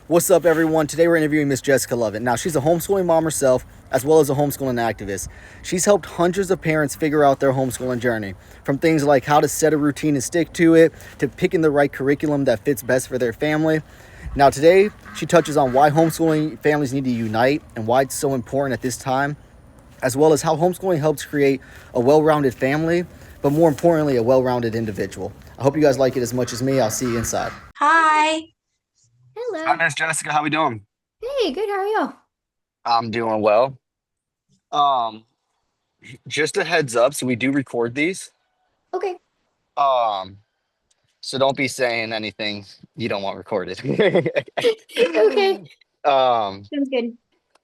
What's up, everyone? Today we're interviewing Miss Jessica Lovett. Now, she's a homeschooling mom herself, as well as a homeschooling activist. She's helped hundreds of parents figure out their homeschooling journey, from things like how to set a routine and stick to it, to picking the right curriculum that fits best for their family. Now, today she touches on why homeschooling families need to unite and why it's so important at this time, as well as how homeschooling helps create a well-rounded family, but more importantly, a well-rounded individual. I hope you guys like it as much as me. I'll see you inside. Hi. Hi, Hello. Miss Jessica. How we doing? Hey, good. How are you? I'm doing well. Um, just a heads up, so we do record these. Okay. Um, so don't be saying anything you don't want recorded. Okay. um, Sounds good.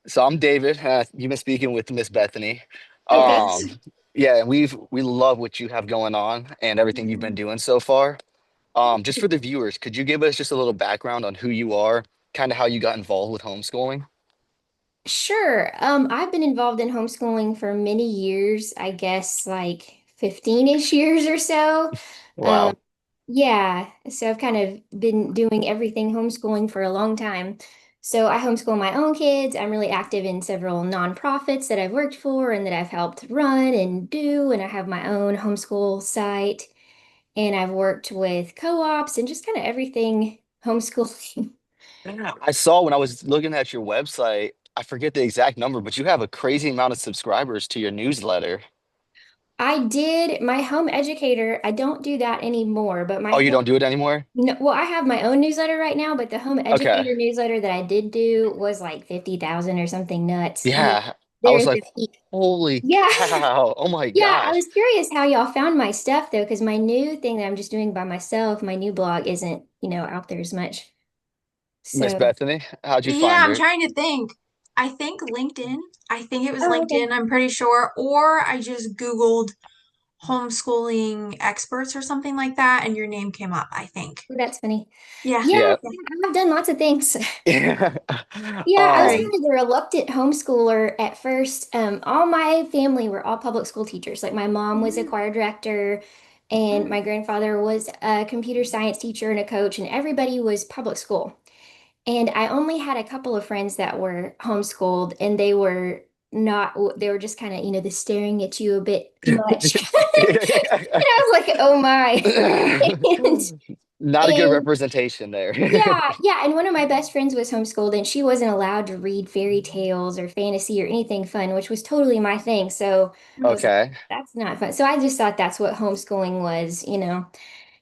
so I'm David. You've been speaking with Miss Bethany. Okay. Um, yeah, and we love what you have going on and everything you've been doing so far. Just for the viewers, could you give us just a little background on who you are, kind of how you got involved with homeschooling? Sure. I've been involved in homeschooling for many years, I guess like 15-ish years or so. Um, Wow. yeah, so I've kind of been doing everything homeschooling for a long time. So I homeschool my own kids. I'm really active in several nonprofits that I've worked for and that I've helped run and do, and I have my own homeschool site, and I've worked with co-ops and just kind of everything homeschooling. Yeah. I saw when I was looking at your website, I forget the exact number, but you have a crazy amount of subscribers to your newsletter. I did my home educator. I don't do that anymore, but my Oh, you home, don't do it anymore? no, well, I have my own newsletter right now, but the home Okay. educator newsletter that I did do was like 50,000 or something nuts. I mean, Yeah. I there was is like, a peak. holy Yeah. cow. Oh my Yeah, I gosh. was curious how y'all found my stuff though, because my new thing that I'm just doing by myself, my new blog isn't, out there as much. Miss So, Bethany, how'd you Yeah, find I'm her? trying to think. I think LinkedIn. I think it was oh, okay. LinkedIn, I'm pretty sure. Or I just Googled homeschooling experts or something like that, and your name came up, I think. Well, that's funny. Yeah. Yeah, Yeah. Yeah. I've done lots of things. Yeah. Yeah, I was Um, Right. kind of the reluctant homeschooler at first. All my family were all public school teachers. Like my mom was a Mm, choir director, and mm. my grandfather was a computer science teacher and a coach, and everybody was public school. And I only had a couple of friends that were homeschooled, and they were not, they were just kind of, the staring at you a bit much. And I was like, oh my. not a good And representation there. yeah, yeah. And one of my best friends was homeschooled, and she wasn't allowed to read fairy tales or fantasy or anything fun, which was totally my thing. So I was like, Okay. that's not fun. So I just thought that's what homeschooling was.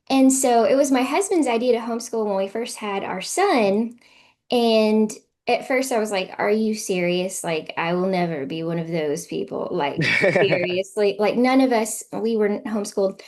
And so it was my husband's idea to homeschool when we first had our son. And at first I was like, are you serious? Like, I will never be one of those people. Like, seriously. Like, none of us, we were homeschooled.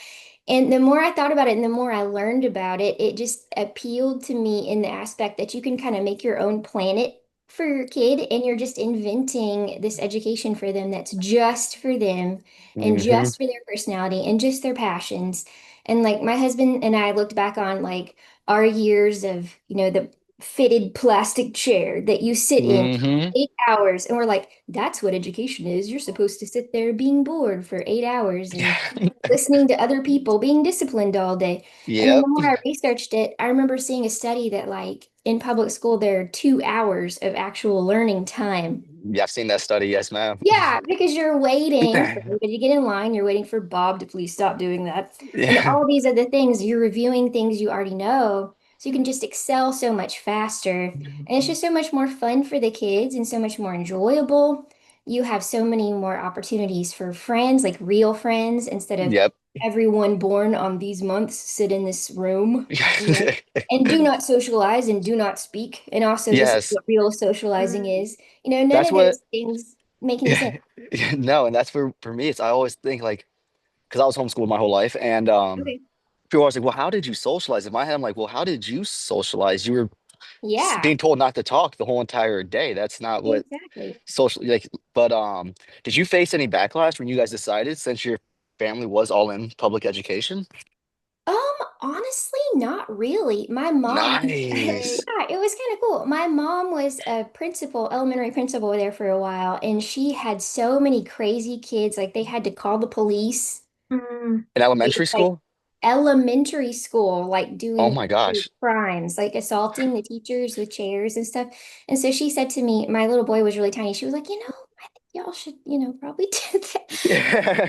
And the more I thought about it and the more I learned about it, it just appealed to me in the aspect that you can kind of make your own planet for your kid, and you're just inventing this education for them that's just for them and hmm just for their personality and just their passions. And like my husband and I looked back on like our years of, the fitted plastic chair that you sit in for hmm 8 hours. And we're like, that's what education is. You're supposed to sit there being bored for 8 hours and listening to other people being disciplined all day. And then the Yep. more I researched it, I remember seeing a study that like in public school, there are 2 hours of actual learning time. Yeah, I've seen that study. Yes, ma'am. Yeah, because you're waiting for everybody to get in line. You're waiting for Bob to please stop doing that. And Yeah. all these other things, you're reviewing things you already know. So you can just excel so much faster. And it's just so much more fun for the kids and so much more enjoyable. You have so many more opportunities for friends, like real friends, instead of Yep. everyone born on these months sit in this room, and do not socialize and do not speak. And also, this is Yes. what real socializing Mm. is. None That's of what those things make any sense. no, and that's for me, it's I always think like because I was homeschooled my whole life and Okay. people are always like, well, how did you socialize? In my head, I'm like, well, how did you socialize? You were Yeah, being told not to talk the whole entire day. That's not what exactly. social like but did you face any backlash when you guys decided since your family was all in public education? Um, Honestly, not really. My mom, yeah, Nice. it was kind of cool. My mom was a principal, elementary principal there for a while, and she had so many crazy kids. Like they had to call the police. Mm. In They, elementary like, school? elementary school, like Oh doing my gosh. crimes, like assaulting the teachers with chairs and stuff. And so she said to me, my little boy was really tiny. She was like, I think y'all should, probably do that.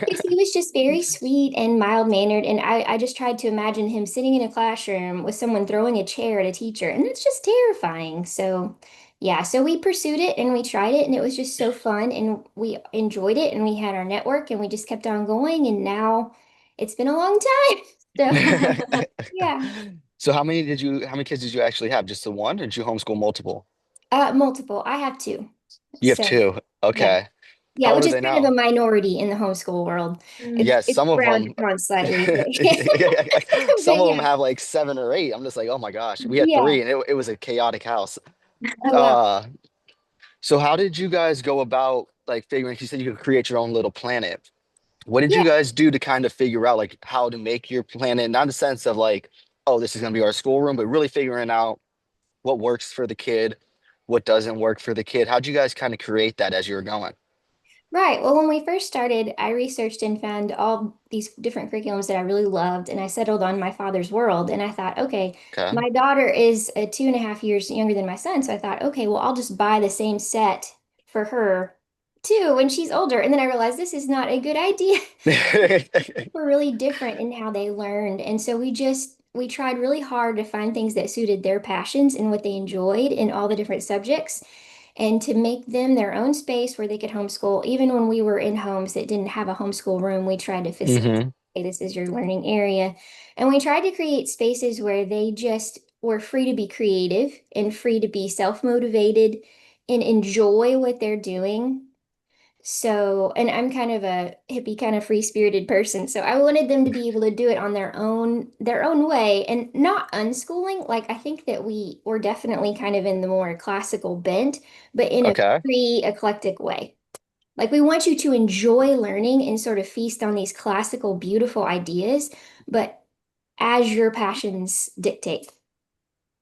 Because he was just very sweet and mild-mannered. And I just tried to imagine him sitting in a classroom with someone throwing a chair at a teacher. And that's just terrifying. So, yeah, so we pursued it and we tried it, and it was just so fun. And we enjoyed it, and we had our network, and we just kept on going. And now it's been a long time. So, yeah, So how many kids did you actually have? Just the one, or did you homeschool multiple? multiple. I have two. You have So, two. yeah. Okay. Yeah, How old which are is they kind of a now? minority in the homeschool world. It's Yes, it's some of frowned them, upon slightly, but some but of them yeah. have like 7 or 8. I'm just like, oh my gosh. We had Yeah. three, and it was a chaotic house. Oh wow. Uh, so how did you guys go about like figuring? You said you could create your own little planet. What did you Yeah. guys do to kind of figure out like how to make your planet? Not in the sense of like, oh, this is gonna be our schoolroom, but really figuring out what works for the kid, what doesn't work for the kid. How'd you guys kind of create that as you were going? Right. Well, when we first started, I researched and found all these different curriculums that I really loved, and I settled on My Father's World. And I thought, okay, Okay. my daughter is 2.5 years younger than my son, so I thought, okay, well, I'll just buy the same set for her too when she's older. And then I realized this is not a good idea. Were really different in how they learned. And so we tried really hard to find things that suited their passions and what they enjoyed in all the different subjects, and to make them their own space where they could homeschool. Even when we were in homes that didn't have a homeschool room, we tried to facilitate, hmm "Hey, this is your learning area." And we tried to create spaces where they just were free to be creative and free to be self-motivated and enjoy what they're doing. So, and I'm kind of a hippie, kind of free-spirited person. So I wanted them to be able to do it on their own way, and not unschooling. Like, I think that we were definitely kind of in the more classical bent, but in a Okay. free, eclectic way. Like, we want you to enjoy learning and sort of feast on these classical, beautiful ideas, but as your passions dictate.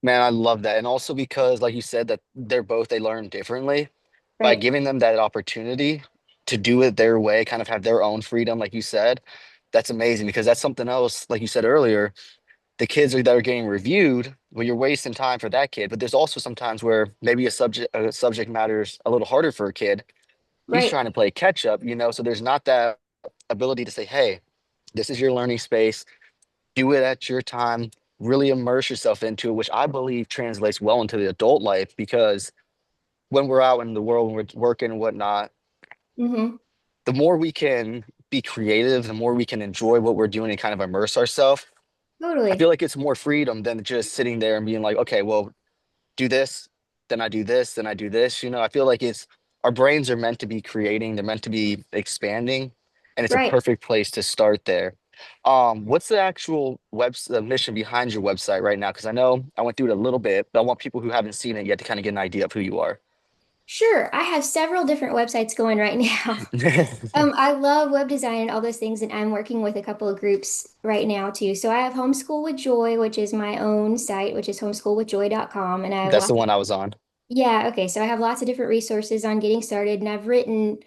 Man, I love that. And also because, like you said, that they learn differently. By Right. giving them that opportunity to do it their way, kind of have their own freedom, like you said, that's amazing because that's something else, like you said earlier, the kids are that are getting reviewed, well, you're wasting time for that kid. But there's also sometimes where maybe a subject matters a little harder for a kid. He's Right. trying to play catch up, so there's not that ability to say, hey, this is your learning space, do it at your time, really immerse yourself into it, which I believe translates well into the adult life because when we're out in the world, when we're working and whatnot, Mm-hmm. the more we can be creative, the more we can enjoy what we're doing and kind of immerse ourselves. I feel Totally. like it's more freedom than just sitting there and being like, okay, well, do this, then I do this, then I do this. I feel like it's our brains are meant to be creating, they're meant to be expanding, and it's a Right. perfect place to start there. What's the actual the mission behind your website right now? Because I know I went through it a little bit, but I want people who haven't seen it yet to kind of get an idea of who you are. Sure. I have several different websites going right now. I love web design and all those things, and I'm working with a couple of groups right now too. So I have Homeschool with Joy, which is my own site, which is homeschoolwithjoy.com, and I have That's the lots. one I was on. Yeah, okay. So I have lots of different resources on getting started, and I've written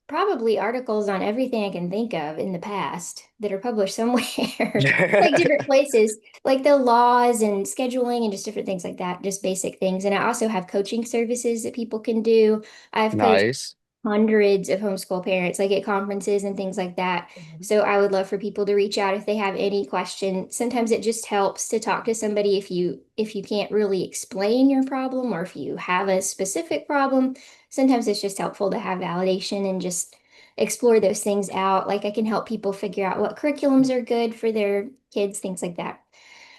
probably articles on everything I can think of in the past that are published somewhere, like different places, like the laws and scheduling and just different things like that, just basic things. And I also have coaching services that people can do. I've coached Nice. hundreds of homeschool parents, like at conferences and things like that. So I would love for people to reach out if they have any question. Sometimes it just helps to talk to somebody if you can't really explain your problem, or if you have a specific problem. Sometimes it's just helpful to have validation and just explore those things out. Like, I can help people figure out what curriculums are good for their kids, things like that.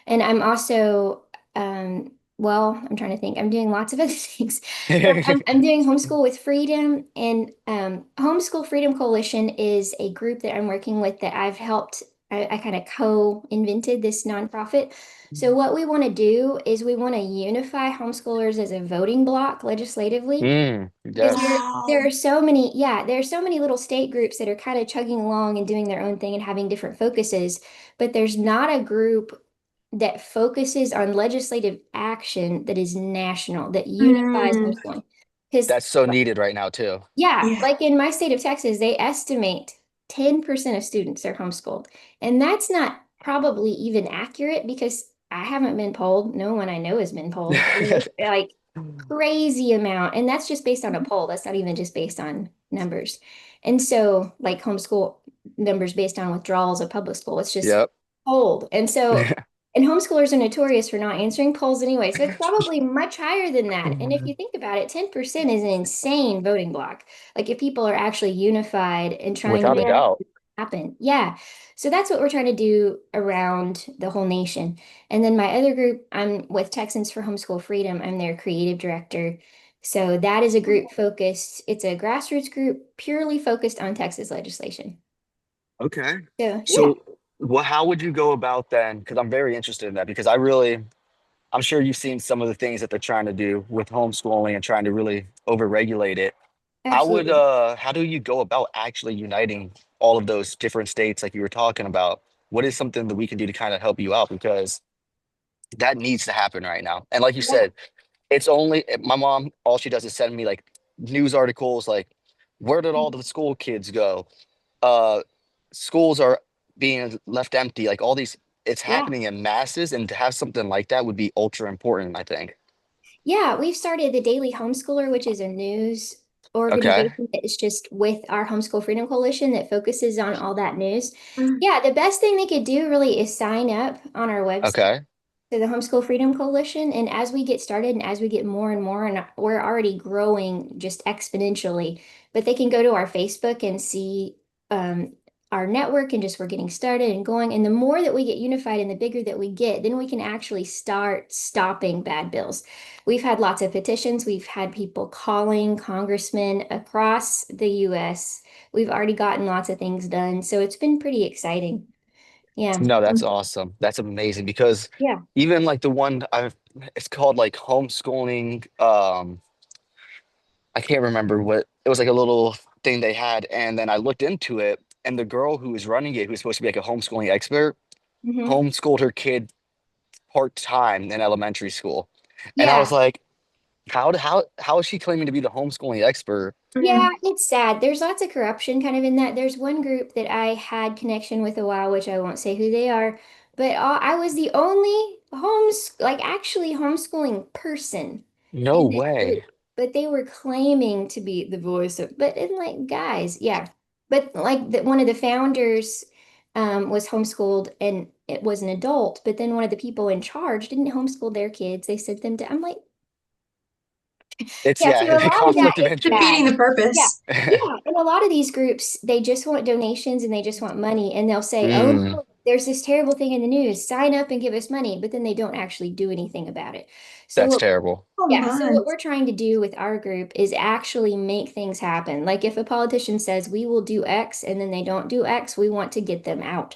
And I'm also, well, I'm trying to think. I'm doing lots of other things. Well, I'm doing Homeschool with Freedom, and Homeschool Freedom Coalition is a group that I'm working with that I've helped. I kind of co-invented this nonprofit. So what we want to do is we want to unify homeschoolers as a voting bloc legislatively, because there Yes. there Wow. are so many, yeah, there are so many little state groups that are kind of chugging along and doing their own thing and having different focuses, but there's not a group that focuses on legislative action that is national, that unifies Mm, homeschooling. Because, That's so needed right now too. yeah, yeah. like in my state of Texas, they estimate 10% of students are homeschooled. And that's not probably even accurate because I haven't been polled. No one I know has been polled. And it's like crazy amount. And that's just based on a poll. That's not even just based on numbers. And so, like homeschool numbers based on withdrawals of public school, it's just Yep. polled. And so, and homeschoolers are notorious for not answering polls anyway. So it's probably much higher than that. And if you think about it, 10% is an insane voting block. Like if people are actually unified and trying to Without a make doubt. it happen. Yeah. So that's what we're trying to do around the whole nation. And then my other group, I'm with Texans for Homeschool Freedom. I'm their creative director. So that is a group focused, it's a grassroots group purely focused on Texas legislation. Okay. So yeah, So, how would you go about then? Because I'm very interested in that because I really, I'm sure you've seen some of the things that they're trying to do with homeschooling and trying to really overregulate it. absolutely. How do you go about actually uniting all of those different states like you were talking about? What is something that we can do to kind of help you out? Because that needs to happen right now. And like you Yeah. said, it's only my mom, all she does is send me like news articles like, where did all the school kids go? Uh, schools are being left empty, like all these, it's Yeah. happening in masses, and to have something like that would be ultra important, I think. Yeah, we've started the Daily Homeschooler, which is a news Okay. organization that is just with our Homeschool Freedom Coalition that focuses on all that news. Mm. Yeah, the best thing they could do really is sign up on our website Okay. to the Homeschool Freedom Coalition. And as we get started and as we get more and more, and we're already growing just exponentially, but they can go to our Facebook and see um, our network and just we're getting started and going. And the more that we get unified and the bigger that we get, then we can actually start stopping bad bills. We've had lots of petitions. We've had people calling congressmen across the US. We've already gotten lots of things done. So it's been pretty exciting. Yeah. No, that's awesome. That's amazing because Yeah. even like the one I've, it's called like homeschooling. I can't remember what it was, like a little thing they had, and then I looked into it, and the girl who was running it, who was supposed to be like a homeschooling expert, Hmm. homeschooled her kid part time in elementary school, and I was Yeah. like, how is she claiming to be the homeschooling expert? Yeah, Mm. it's sad. There's lots of corruption kind of in that. There's one group that I had connection with a while, which I won't say who they are, but I was the only like actually homeschooling person No in that way. group. But they were claiming to be the voice of, but in like guys, yeah. But like one of the founders was homeschooled and it was an adult, but then one of the people in charge didn't homeschool their kids. They sent them to, I'm like, It's yeah, so yeah, a the lot of that conflict of is interest. Defeating bad. the Yeah. purpose. Yeah. And a lot of these groups, they just want donations and they just want money. And they'll say, oh, Mm, no, there's this terrible thing in the news. Sign up and give us money. But then they don't actually do anything about it. So that's terrible. Oh yeah, so my. what we're trying to do with our group is actually make things happen. Like if a politician says we will do X and then they don't do X, we want to get them out.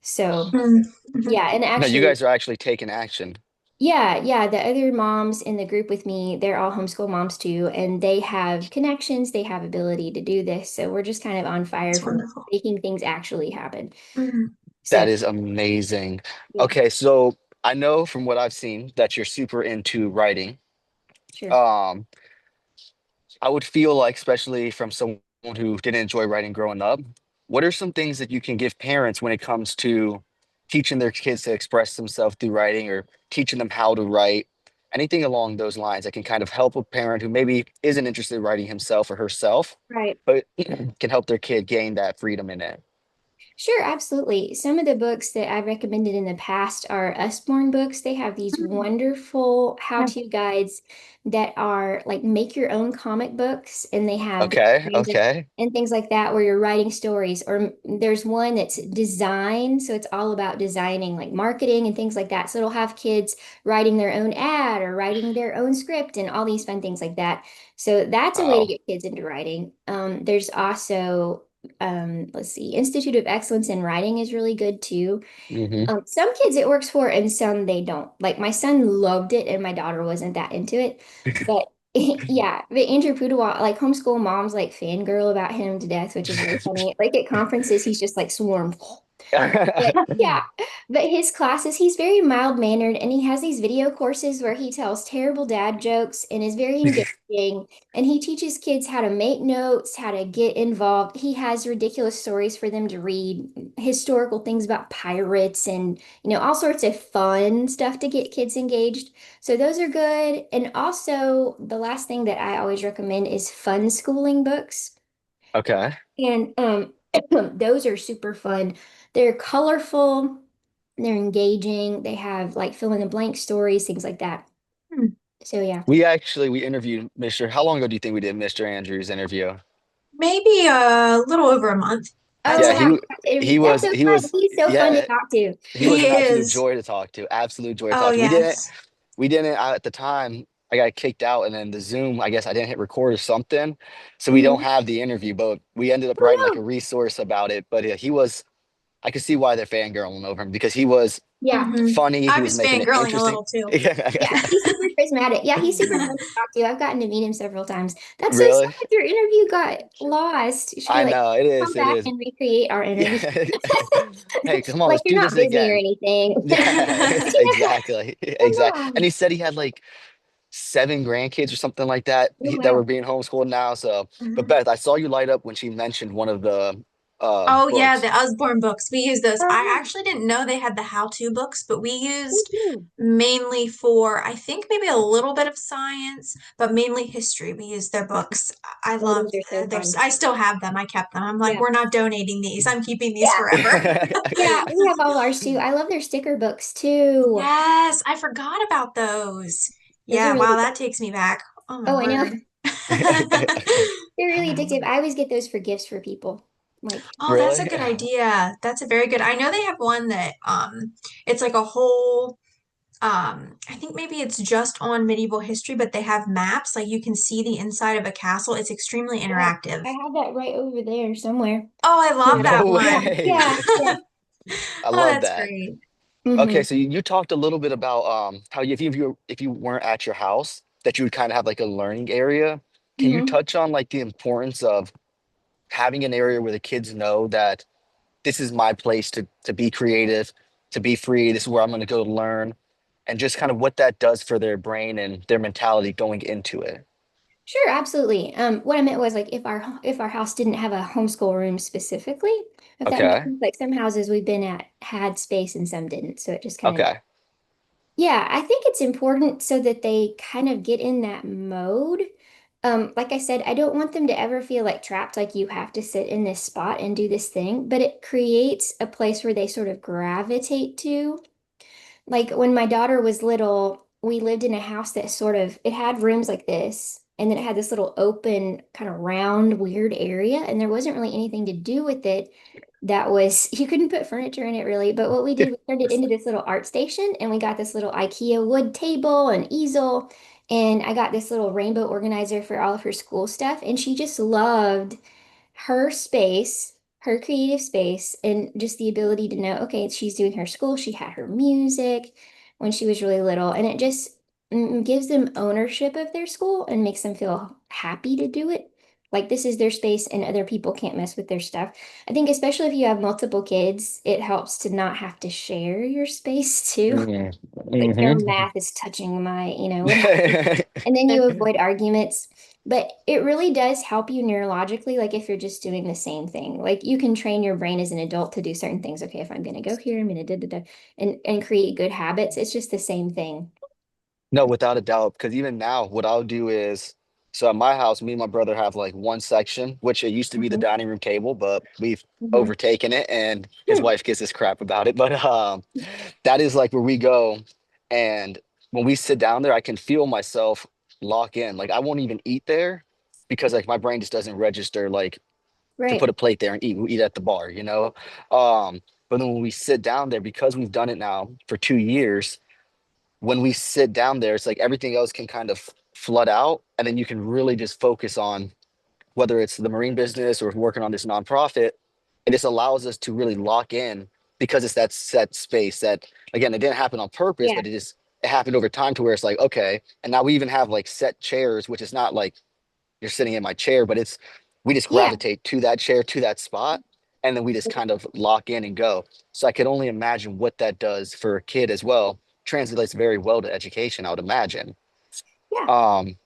So Mm. Mhm. yeah, and No, you actually guys are actually taking action. yeah, the other moms in the group with me, they're all homeschool moms too, and they have connections, they have ability to do this. So we're just kind of on fire It's for wonderful. making things actually happen. Mm. That So is amazing. yeah, Okay, so I know from what I've seen that you're super into writing. sure. Um, I would feel like, especially from someone who didn't enjoy writing growing up, what are some things that you can give parents when it comes to teaching their kids to express themselves through writing or teaching them how to write? Anything along those lines that can kind of help a parent who maybe isn't interested in writing himself or herself, Right. but can help their kid gain that freedom in it. Sure, absolutely. Some of the books that I've recommended in the past are Usborne books. They have these Mm. wonderful Yeah. how-to guides that are like make your own comic books, and they have different Okay, kinds of okay. and things like that where you're writing stories. Or there's one that's design, so it's all about designing like marketing and things like that. So it'll have kids writing their own ad or writing their own script and all these fun things like that. So that's a way to Wow. get kids into writing. There's also let's see, Institute of Excellence in Writing is really good too. Hmm. Some kids it works for and some they don't. Like my son loved it and my daughter wasn't that into it. But yeah, but Andrew Pudewa, like homeschool moms like fangirl about him to death, which is really funny. Like at conferences, he's just like swarmed. But yeah, but his classes, he's very mild-mannered and he has these video courses where he tells terrible dad jokes and is very engaging. And he teaches kids how to make notes, how to get involved. He has ridiculous stories for them to read, historical things about pirates and, all sorts of fun stuff to get kids engaged. So those are good. And also, the last thing that I always recommend is fun schooling books. Okay. And those are super fun. They're colorful, they're engaging, they have like fill in the blank stories, things like that. Hmm. So yeah. We interviewed Mr. How long ago do you think we did Mr. Andrews' interview? Maybe a little over a month, I'd Oh Yeah, wow, say. that's so fun. He's so fun to yeah, talk to. he was He an absolute is. joy to talk to. Absolute joy to Oh, talk to. yes. At the time, I got kicked out and then the Zoom, I guess I didn't hit record or something. So we don't Mhm. have the interview, but we ended up writing like Oh a no. resource about it. But I could see why they're fangirling over him because he was Yeah. funny. I He was was making it fangirling a interesting. little too. Yeah, he's super charismatic. Yeah, he's super fun to talk to. I've gotten to meet him several times. That's so sad Really? that your interview got lost. You should be I like, know it come is. It back is. and recreate our interview. Yeah. Hey, come on, Like let's you're do not this busy or again. anything. Yeah, exactly. Come Exactly. And on. he said he had like 7 grandkids or something like that Oh, that were wow. being homeschooled now. So, but Mhm. Beth, I saw you light up when she mentioned one of the Oh yeah, books. the Usborne books. We use those. Oh, I yeah. actually didn't know they had the how-to books, but we Me used too. mainly for, I think maybe a little bit of science, but mainly history. We used their books. I Oh, those loved are so their, fun. I still have them. I kept them. I'm like, Yeah. we're not donating these. I'm keeping these Yeah. forever. Yeah. We have all of ours too. I love their sticker books too. Yes, I forgot about those. Those are Yeah, wow, really that good. takes me back. Oh my Oh, I know. word. They're really addictive. I always get those for gifts for people. Like, Oh, that's a Really? good idea. That's a very good. I know they have one that it's like a whole I think maybe it's just on medieval history, but they have maps, like you can see the inside of a castle. It's extremely yeah, I interactive. have that right over there somewhere. Oh, I love Yeah. that No Yeah. one. Yeah. way. Yeah. I Oh, love that's that. great. Okay, Hmm. so you talked a little bit about how if you weren't at your house, that you would kind of have like a learning area. Can you Hmm. touch on like the importance of having an area where the kids know that this is my place to be creative, to be free. This is where I'm going to go to learn, and just kind of what that does for their brain and their mentality going into it. Sure, absolutely. What I meant was like if our house didn't have a homeschool room specifically, if that makes Okay. sense. Like some houses we've been at had space and some didn't, so it just kind of Okay. yeah, I think it's important so that they kind of get in that mode. Like I said, I don't want them to ever feel like trapped, like you have to sit in this spot and do this thing, but it creates a place where they sort of gravitate to. Like when my daughter was little, we lived in a house that sort of it had rooms like this, and then it had this little open, kind of round, weird area, and there wasn't really anything to do with it. That was you couldn't put furniture in it really, but what we did, we turned it into this little art station, and we got this little IKEA wood table and easel, and I got this little rainbow organizer for all of her school stuff, and she just loved her space, her creative space, and just the ability to know, okay, she's doing her school. She had her music when she was really little, and it just gives them ownership of their school and makes them feel happy to do it. Like this is their space and other people can't mess with their stuff. I think especially if you have multiple kids, it helps to not have to share your space too. Mm. Like no Hmm. math is touching my, what happened? And then you avoid arguments. But it really does help you neurologically, like if you're just doing the same thing. Like you can train your brain as an adult to do certain things. Okay, if I'm gonna go here, I'm gonna da da da and create good habits. It's just the same thing. No, without a doubt. Because even now, what I'll do is, so at my house, me and my brother have like one section, which it used to be the Hmm. dining room table, but we've Hmm. overtaken it, and his Hmm. wife gives us crap about it. But that is like where we go, and when we sit down there, I can feel myself lock in. Like I won't even eat there because like my brain just doesn't register like to put Right. a plate there and eat. We eat at the bar, you know. Um, but then when we sit down there, because we've done it now for 2 years when we sit down there, it's like everything else can kind of flood out, and then you can really just focus on whether it's the marine business or working on this nonprofit. It just allows us to really lock in because it's that set space that again it didn't happen on purpose, Yeah. but it happened over time to where it's like okay, and now we even have like set chairs, which is not like you're sitting in my chair, but it's we just Yeah. gravitate to that chair to that spot, and then we just kind of lock in and go. So I could only imagine what that does for a kid as well. Translates very well to education, I would imagine. Yeah. Um,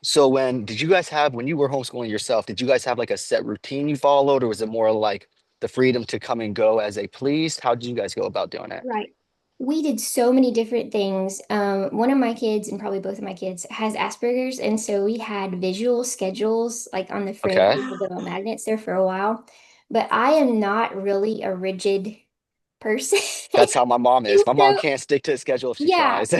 so did you guys have, when you were homeschooling yourself, did you guys have like a set routine you followed, or was it more like the freedom to come and go as they pleased? How did you guys go about doing it? Right. We did so many different things. One of my kids, and probably both of my kids, has Asperger's, and so we had visual schedules like on the fridge Okay. with the little magnets there for a while. But I am not really a rigid person. That's how my mom And is. My mom so, can't stick to a schedule if she yeah. tries.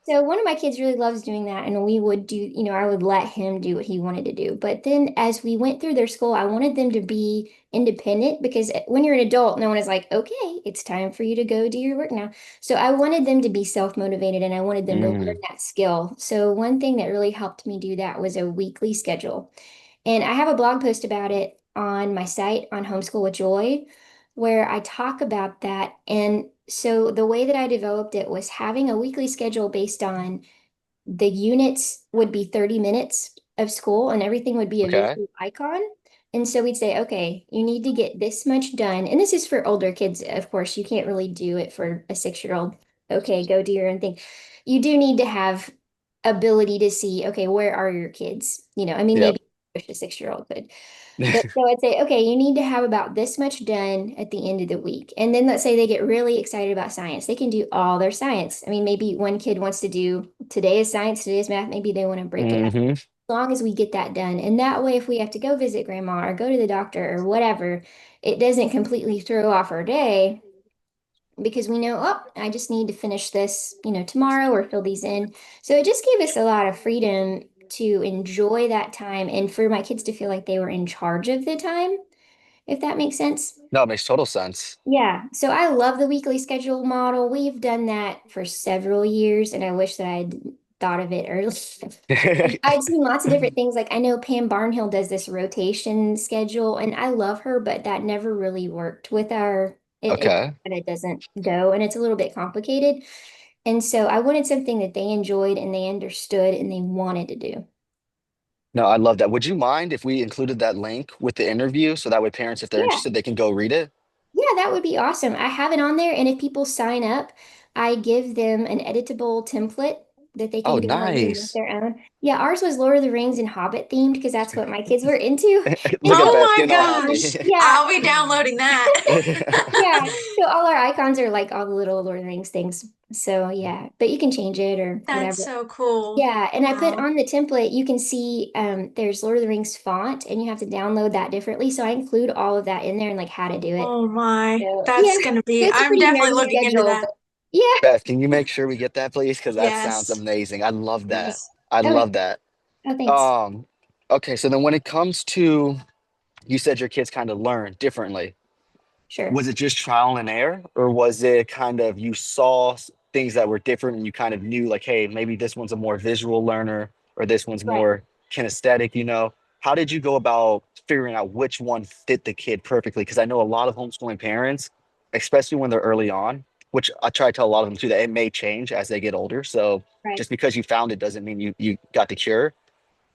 So one of my kids really loves doing that, and we would do, I would let him do what he wanted to do. But then as we went through their school, I wanted them to be independent because when you're an adult, no one is like, okay, it's time for you to go do your work now. So I wanted them to be self-motivated and I wanted them to learn Mm, that skill. So one thing that really helped me do that was a weekly schedule. And I have a blog post about it on my site on Homeschool with Joy, where I talk about that. And so the way that I developed it was having a weekly schedule based on the units would be 30 minutes of school and everything would be a okay. visual icon. And so we'd say, okay, you need to get this much done. And this is for older kids, of course. You can't really do it for a 6-year-old. Okay, go do your own thing. You do need to have ability to see, okay, where are your kids? I mean, Yep. maybe a 6-year-old could. But so I'd say, okay, you need to have about this much done at the end of the week. And then let's say they get really excited about science. They can do all their science. I mean, maybe one kid wants to do today is science, today is math. Maybe they want to break it up. Hmm. As long as we get that done. And that way, if we have to go visit grandma or go to the doctor or whatever, it doesn't completely throw off our day because we know, oh, I just need to finish this, tomorrow or fill these in. So it just gave us a lot of freedom to enjoy that time and for my kids to feel like they were in charge of the time, if that makes sense. No, it makes total sense. Yeah, so I love the weekly schedule model. We've done that for several years, and I wish that I'd thought of it early. I'd seen lots of different things. Like I know Pam Barnhill does this rotation schedule, and I love her, but that never really worked with Okay. it doesn't go, and it's a little bit complicated. And so I wanted something that they enjoyed and they understood and they wanted to do. No, I love that. Would you mind if we included that link with the interview so that way parents, if they're Yeah. interested, they can go read it? Yeah, that would be awesome. I have it on there, and if people sign up, I give them an editable template that they Oh, can go ahead and make nice. their own. Yeah, ours was Lord of the Rings and Hobbit themed because that's what my kids were into. And Look at so, Beth Oh my getting all gosh. happy. yeah, I'll be downloading that. yeah. So all our icons are like all the little Lord of the Rings things. So yeah, but you can change it or That's whatever. so cool. Yeah, and I put Wow. on the template, you can see there's Lord of the Rings font, and you have to download that differently. So I include all of that in there and like how to do it. Oh my. So yeah, That's gonna so be, it's a I'm pretty definitely nerdy looking into schedule, that. but yeah. Beth, can you make sure we get that, please? Because that sounds Yes. amazing. I love that. Yes. I Okay. love that. Oh, thanks. Um, okay, so then when it comes to, you said your kids kind of learn differently. Sure. Was it just trial and error, or was it kind of you saw things that were different and you kind of knew like, hey, maybe this one's a more visual learner or this one's Right. more kinesthetic? How did you go about figuring out which one fit the kid perfectly? Because I know a lot of homeschooling parents, especially when they're early on, which I try to tell a lot of them too, that it may change as they get older. So Right. just because you found it doesn't mean you got the cure.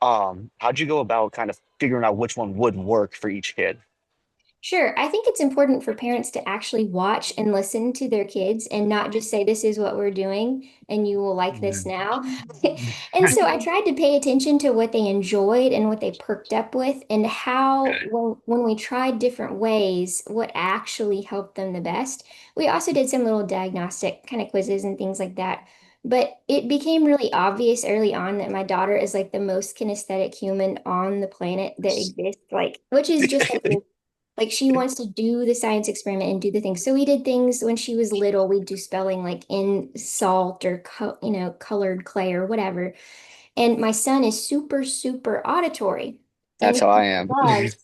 How'd you go about kind of figuring out which one would work for each kid? Sure. I think it's important for parents to actually watch and listen to their kids and not just say, this is what we're doing and you will like this now. And so I tried to pay attention to what they enjoyed and what they perked up with and how, when we tried different ways, what actually helped them the best. We also did some little diagnostic kind of quizzes and things like that. But it became really obvious early on that my daughter is like the most kinesthetic human on the planet that exists, like, which is just like like she wants to do the science experiment and do the things. So we did things when she was little. We'd do spelling like in salt or colored clay or whatever. And my son is super, super auditory. And That's how I am.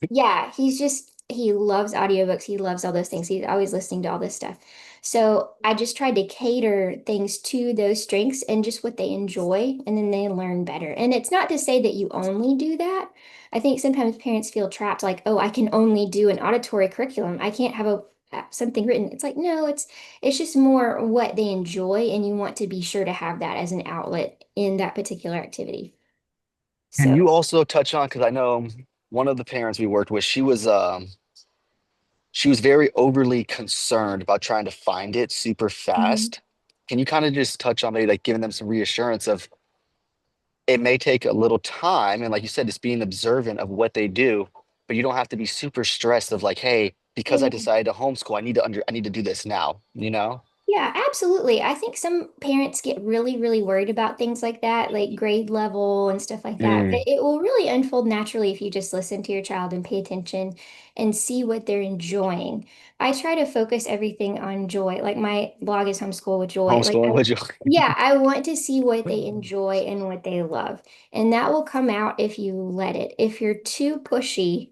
yeah, he loves audiobooks. He loves all those things. He's always listening to all this stuff. So I just tried to cater things to those strengths and just what they enjoy, and then they learn better. And it's not to say that you only do that. I think sometimes parents feel trapped, like, oh, I can only do an auditory curriculum. I can't have a something written. It's like, no, it's just more what they enjoy, and you want to be sure to have that as an outlet in that particular activity. Can So, you also touch on, because I know one of the parents we worked with, she was she was very overly concerned about trying to find it super Mhm. fast. Can you kind of just touch on maybe like giving them some reassurance of it may take a little time, and like you said, just being observant of what they do, but you don't have to be super stressed of like, hey, because I Yeah. decided to homeschool, I need to do this now, you know? Yeah, absolutely. I think some parents get really, really worried about things like that, like grade level and stuff like that. But Mm. it will really unfold naturally if you just listen to your child and pay attention and see what they're enjoying. I try to focus everything on joy. Like my blog is Homeschool with Joy. Homeschooling with you. Yeah, I want to see what they enjoy and what they love. And that will come out if you let it. If you're too pushy,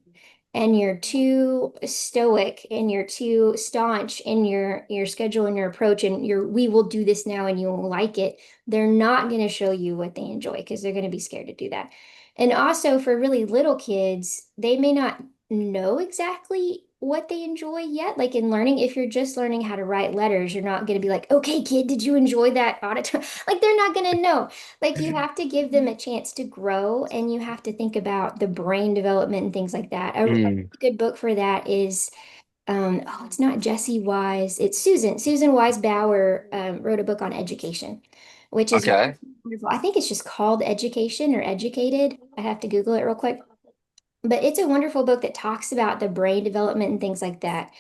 and you're too stoic and you're too staunch in your schedule and your approach and your we will do this now and you'll like it, they're not going to show you what they enjoy because they're going to be scared to do that. And also for really little kids, they may not know exactly what they enjoy yet. Like in learning, if you're just learning how to write letters, you're not going to be like, okay, kid, did you enjoy that auditory? Like they're not going to know. Like you have to give them a chance to grow and you have to think about the brain development and things like that. A Mm. good book for that is oh, it's not Jessie Wise, it's Susan Wise Bauer wrote a book on education, which is Okay. wonderful. I think it's just called Education or Educated. I have to Google it real quick. But it's a wonderful book that talks about the brain development and things like that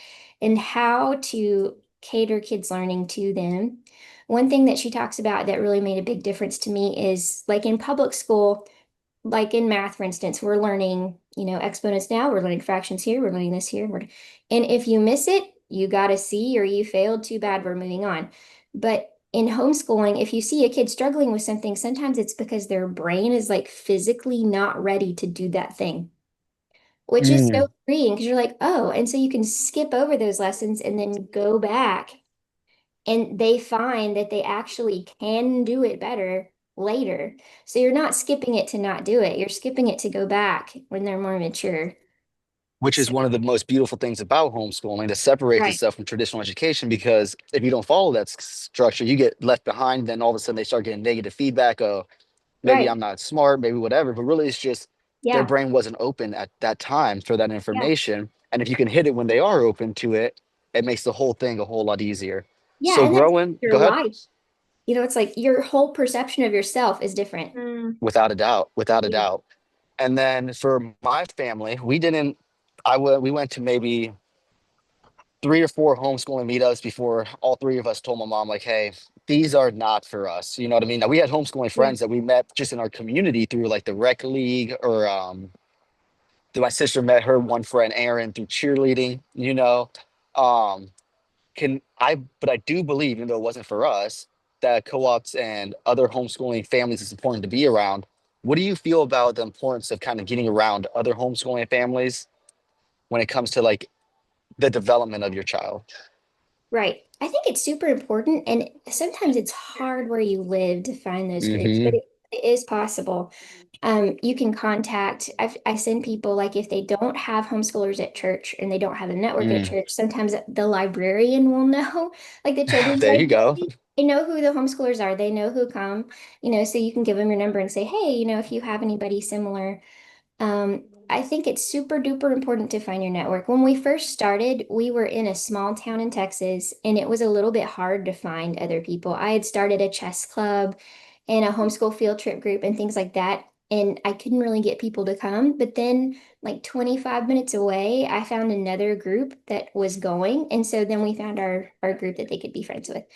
and how to cater kids' learning to them. One thing that she talks about that really made a big difference to me is like in public school, like in math, for instance, we're learning, exponents now, we're learning fractions here, we're learning this here. And if you miss it, you got a C or you failed, too bad, we're moving on. But in homeschooling, if you see a kid struggling with something, sometimes it's because their brain is like physically not ready to do that thing, which is so Mm. freeing because you're like, oh, and so you can skip over those lessons and then go back and they find that they actually can do it better later. So you're not skipping it to not do it. You're skipping it to go back when they're more mature. Which is So, one of the most beautiful things about homeschooling that separates right, itself from traditional education, because if you don't follow that structure, you get left behind. Then all of a sudden they start getting negative feedback. Oh, maybe right. I'm not smart, maybe whatever. But really, it's just their Yeah, brain wasn't open at that time for that yeah, information. And if you can hit it when they are open to it, it makes the whole thing a whole lot easier. yeah. So And that's growing, your go ahead. life. It's like your whole perception of yourself is different. Mm. Without a doubt, without a Yeah, doubt. And then for my family, we didn't. We went to maybe 3 or 4 homeschooling meetups before all three of us told my mom, like, hey, these are not for us. You know what I mean? Now we had homeschooling yeah, friends that we met just in our community through like the rec league, or my sister met her one friend, Aaron, through cheerleading, you know. Um, but I do believe, even though it wasn't for us, that co-ops and other homeschooling families is important to be around. What do you feel about the importance of kind of getting around other homeschooling families when it comes to like the development of your child? right. I think it's super important. And sometimes it's hard where you live to find those groups, but Hmm. it is possible. You can contact, I send people like if they don't have homeschoolers at church and they don't have a network at Mm. church, sometimes the librarian will know, like the children's There you go. librarian. They know who the homeschoolers are. They know who come, so you can give them your number and say, hey, if you have anybody similar. I think it's super duper important to find your network. When we first started, we were in a small town in Texas, and it was a little bit hard to find other people. I had started a chess club and a homeschool field trip group and things like that, and I couldn't really get people to come. But then, like 25 minutes away, I found another group that was going, and so then we found our group that they could be friends with. I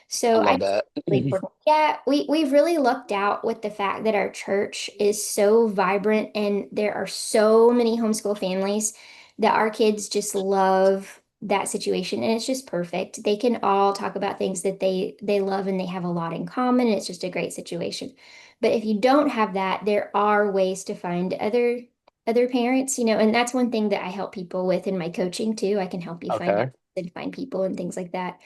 So I love just that. really important. Yeah, we've really lucked out with the fact that our church is so vibrant and there are so many homeschool families that our kids just love that situation and it's just perfect. They can all talk about things that they love and they have a lot in common and it's just a great situation. But if you don't have that, there are ways to find other parents, and that's one thing that I help people with in my coaching too. I can help you Okay. find people and things like that.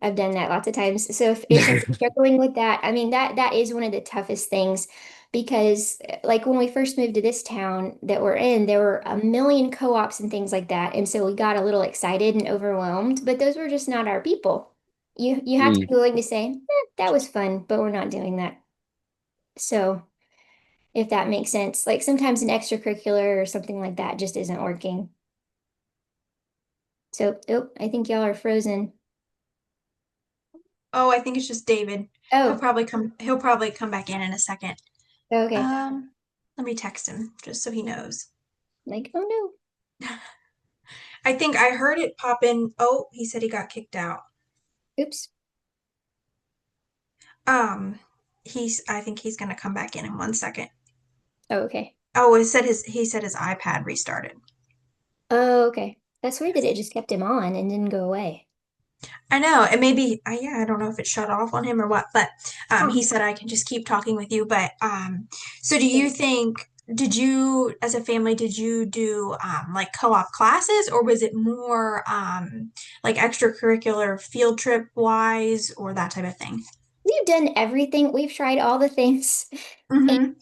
I've done that lots of times. So if you're struggling with that, I mean that is one of the toughest things because like when we first moved to this town that we're in, there were a million co-ops and things like that. And so we got a little excited and overwhelmed, but those were just not our people. You have to Mm. be willing to say, that was fun, but we're not doing that. So if that makes sense, like sometimes an extracurricular or something like that just isn't working. So, oh, I think y'all are frozen. Oh, I think it's just David. Oh, He'll probably come back in a second. okay. Um, Let me text him just so he knows. Like, oh no. I think I heard it pop in. Oh, he said he got kicked out. Oops. Um, I think he's gonna come back in 1 second. Oh, okay. Oh, he said his iPad restarted. Oh, okay. That's weird that it just kept him on and didn't go away. I know, and maybe, yeah, I don't know if it shut off on him or what, but Huh. he said I can just keep talking with you. But so do you think, did you, as a family, did you do like co-op classes, or was it more like extracurricular field trip wise or that type of thing? We've done everything. We've tried all the things. Mm-hmm.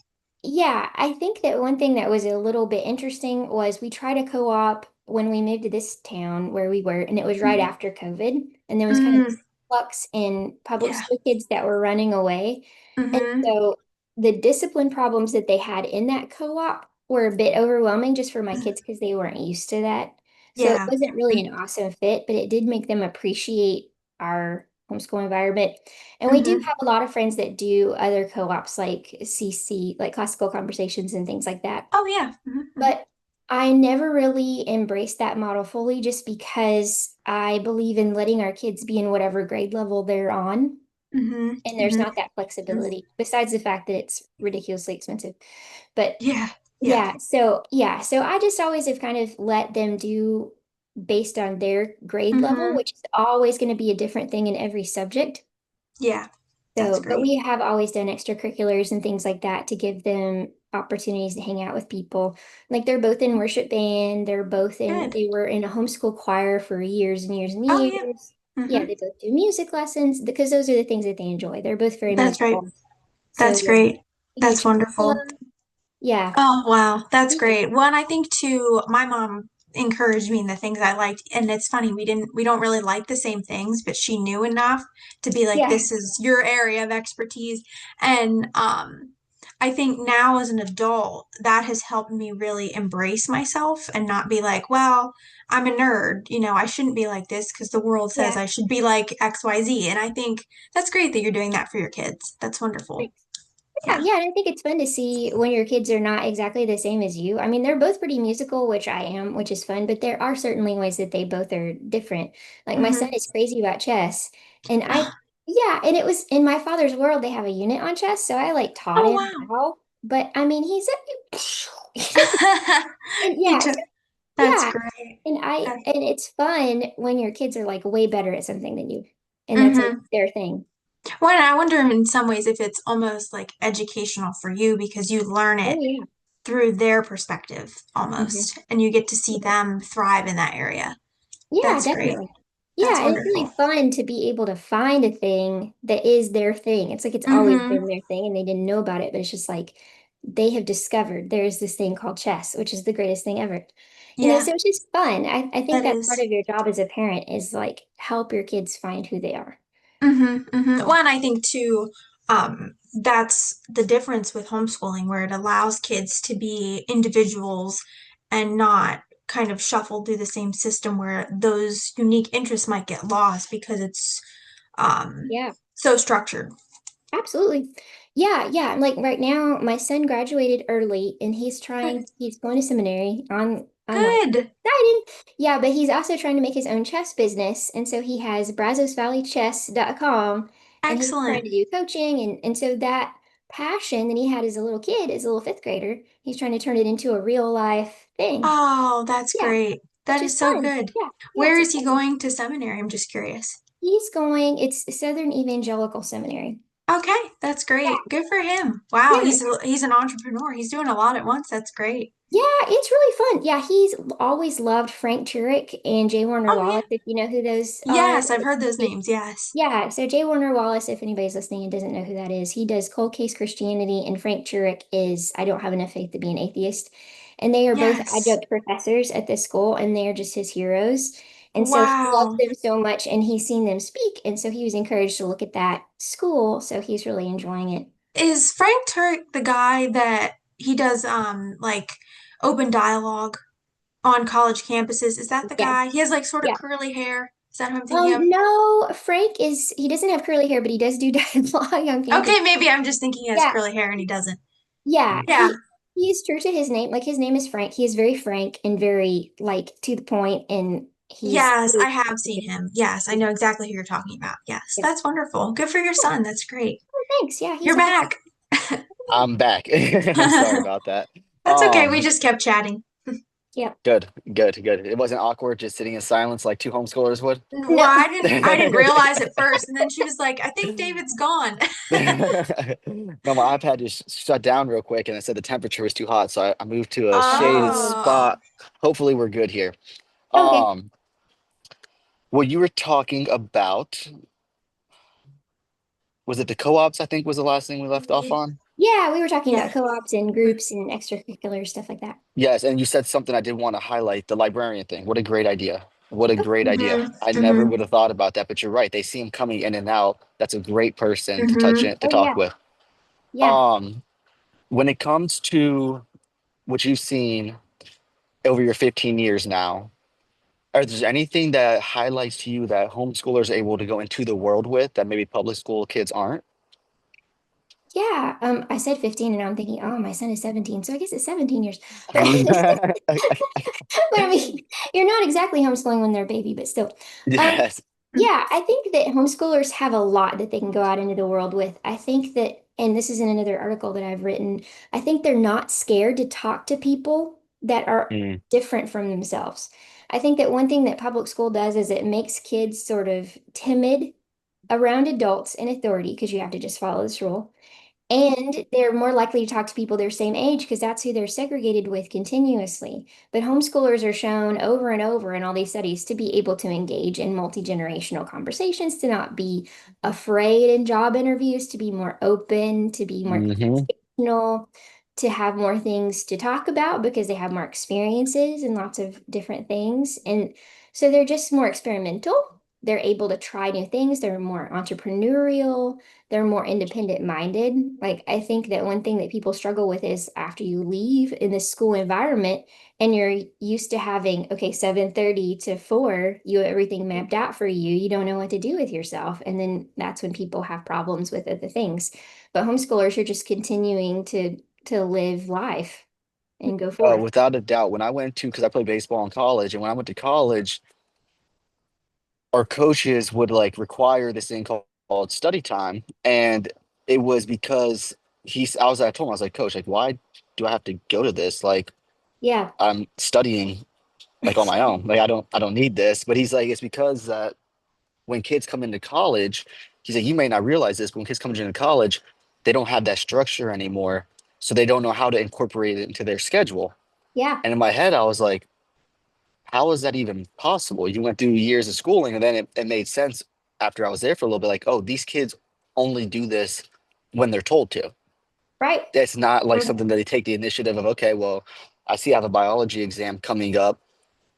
Yeah, I think that one thing that was a little bit interesting was we tried a co-op when we moved to this town where we were, and it was right after COVID, and there was kind of Mm, flux in public yeah. school kids that were running away. And Mm-hmm. so the discipline problems that they had in that co-op were a bit overwhelming just for my kids because they weren't used to that. So it Yeah. wasn't really an awesome fit, but it did make them appreciate our homeschool environment. And we do Mm-hmm. have a lot of friends that do other co-ops like CC, like classical conversations and things like that. Oh yeah. Mm-hmm. But I never really embraced that model fully just because I believe in letting our kids be in whatever grade level they're on. Mm-hmm. And there's Mm-hmm. not that flexibility, besides the fact that it's ridiculously expensive. But Yeah. Yeah. yeah, so I just always have kind of let them do based on their grade level, Mm-hmm. which is always going to be a different thing in every subject. Yeah. That's So, but great. we have always done extracurriculars and things like that to give them opportunities to hang out with people. Like they're both in worship band, Good. they were in a homeschool choir for years and years and Oh yeah. years. Yeah, Mm-hmm. they both do music lessons because those are the things that they enjoy. They're both very That's right. musical. So That's yeah, great. That's huge fan wonderful. club. Yeah. Oh, wow. That's Yeah. great. One, I think too, my mom encouraged me in the things I liked. And it's funny, we don't really like the same things, but she knew enough to be like, Yeah. this is your area of expertise. And I think now as an adult, that has helped me really embrace myself and not be like, well, I'm a nerd. I shouldn't be like this because the world says Yeah. I should be like XYZ. And I think that's great that you're doing that for your kids. That's wonderful. Yeah, Yeah. yeah, and I think it's fun to see when your kids are not exactly the same as you. I mean, they're both pretty musical, which I am, which is fun, but there are certainly ways that they both are different. Like my son Hmm. is crazy about chess, and yeah, and it was in my father's world, they have a unit on chess, so I like taught Oh, him wow. how, but I mean, he's a, and He yeah, took, so that's yeah, great. and it's fun when your kids are like way better at something than you, and that's like Mm-hmm. their thing. Well, and I wonder in some ways if it's almost like educational for you because you learn Oh it yeah. through their perspective Hmm. almost, and you get to see them thrive in that area. Yeah, That's great. definitely. That's Yeah, and it's really wonderful. fun to be able to find a thing that is their thing. It's like it's always Mm-hmm. been their thing and they didn't know about it, but it's just like they have discovered there's this thing called chess, which is the greatest thing ever. Yeah, So it's just fun. I think that that's part is. of your job as a parent is like help your kids find who they are. Mm-hmm, mm-hmm. Well, and I think too, that's the difference with homeschooling, where it allows kids to be individuals and not kind of shuffled through the same system where those unique interests might get lost because it's Yeah. so structured. Absolutely. Yeah, yeah. And like right now, my son graduated early and Good. he's going to seminary online. Good. Excited. Yeah, but he's also trying to make his own chess business. And so he has brazosvalleychess.com and he's trying Excellent. to do coaching. And so that passion that he had as a little kid, as a little fifth grader, he's trying to turn it into a real life thing. Oh, that's Yeah, great. which That is is so fun. good. Yeah, yeah, Where it's is he exciting. going to seminary? I'm just curious. It's Southern Evangelical Seminary. Okay, that's Yeah, great. Good for him. Wow, yeah. he's an entrepreneur. He's doing a lot at once. That's great. Yeah, it's really fun. Yeah, he's always loved Frank Turek and J. Warner Oh yeah. Wallace, if you know who those are. Yes, I've heard those names. Yes. Yeah, so J. Warner Wallace, if anybody's listening and doesn't know who that is, he does Cold Case Christianity, and Frank Turek is I Don't Have Enough Faith to Be an Atheist. And they are both Yes. adjunct professors at this school, and they are just his heroes. And so he loves Wow. them so much, and he's seen them speak, and so he was encouraged to look at that school, so he's really enjoying it. Is Frank Turek the guy that he does like open dialogue? on college campuses. Is that the Yeah, guy? He has like sort of yeah. curly hair. Is that who I'm thinking of? No, Frank is, he doesn't have curly hair, but he does do dyed fly on campus. Okay, maybe I'm just thinking he has Yeah, curly hair and he doesn't. yeah. Yeah. He is true to his name. Like his name is Frank. He is very frank and very like to the point, and he's Yes, I have seen him. Yes, I know exactly who you're talking about. Yes, yeah. that's wonderful. Good for your Oh, son. That's great. thanks. Yeah, he's You're a good. back. I'm back. Sorry about that. That's okay. We Um, just kept chatting. Yeah. good. It wasn't awkward just sitting in silence like two homeschoolers would. Well, No. I didn't realize it first, and then she was like, "I think David's gone." No, my iPad just shut down real quick and it said the temperature was too hot, so I moved to a shaded Oh, Oh. spot. Hopefully we're good here. okay. Um, what you were talking about, was it the co-ops, I think was the last thing we left off on? Yeah, we were talking Yeah. about co-ops and groups and extracurricular stuff like that. Yes, and you said something I did want to highlight, the librarian thing. What a great idea. What a great idea. Mm-hmm. I never Mm-hmm. would have thought about that, but you're right. They see him coming in and out. That's a great person to touch Mm-hmm. it, to Oh talk yeah. with. Yeah. Um, when it comes to what you've seen over your 15 years now, are there anything that highlights to you that homeschoolers are able to go into the world with that maybe public school kids aren't? Yeah. I said 15 and I'm thinking, oh, my son is 17, so I guess it's 17 years. But but I mean, you're not exactly homeschooling when they're a baby, but still. Um, Yes. yeah, I think that homeschoolers have a lot that they can go out into the world with. I think that, and this is in another article that I've written, I think they're not scared to talk to people that are Mm, different from themselves. I think that one thing that public school does is it makes kids sort of timid around adults in authority because you have to just follow this rule. And they're more likely to talk to people their same age because that's who they're segregated with continuously. But homeschoolers are shown over and over in all these studies to be able to engage in multi-generational conversations, to not be afraid in job interviews, to be more open, to be more hmm conversational, to have more things to talk about because they have more experiences and lots of different things. And so they're just more experimental. They're able to try new things. They're more entrepreneurial, they're more independent minded. Like I think that one thing that people struggle with is after you leave in the school environment and you're used to having, okay, 7:30 to 4, you have everything mapped out for you. You don't know what to do with yourself. And then that's when people have problems with other things. But homeschoolers are just continuing to live life and go forth. Without a doubt, when I went to, because I played baseball in college, and when I went to college, our coaches would like require this thing called study time, and it was because I told him, I was like, Coach, like, why do I have to go to this? Like, Yeah. I'm studying like on my own. Like, I don't need this. But he's like, it's because when kids come into college, he's like, you may not realize this, but when kids come into college, they don't have that structure anymore, so they don't know how to incorporate it into their schedule. Yeah. And in my head, I was like, how is that even possible? You went through years of schooling, and then it made sense after I was there for a little bit. Like, oh, these kids only do this when they're told to. Right. It's not like Mm-hmm. something that they take the initiative of, okay, well, I see I have a biology exam coming up.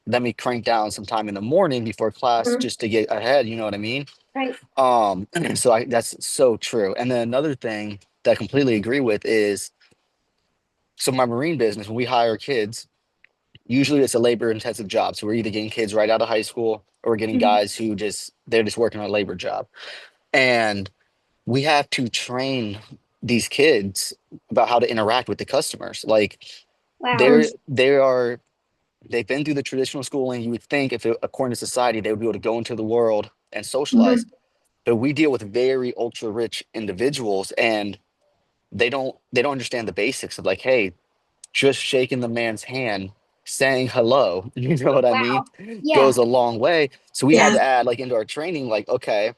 Let me crank down some time in the morning before class Mhm. just to get ahead. You know what I mean? Right. So that's so true. And then another thing that I completely agree with is, so my marine business, when we hire kids, usually it's a labor intensive job. So we're either getting kids right out of high school or we're getting Mhm. guys who they're just working on a labor job. And we have to train these kids about how to interact with the customers. Like Wow. they've been through the traditional schooling. You would think if according to society, they would be able to go into the world and socialize. Mm-hmm. But we deal with very ultra rich individuals, and they don't understand the basics of like, hey, just shaking the man's hand, saying hello, you know what I mean, Wow. Yeah. goes a long way. So we had Yeah. to add like into our training, like, okay,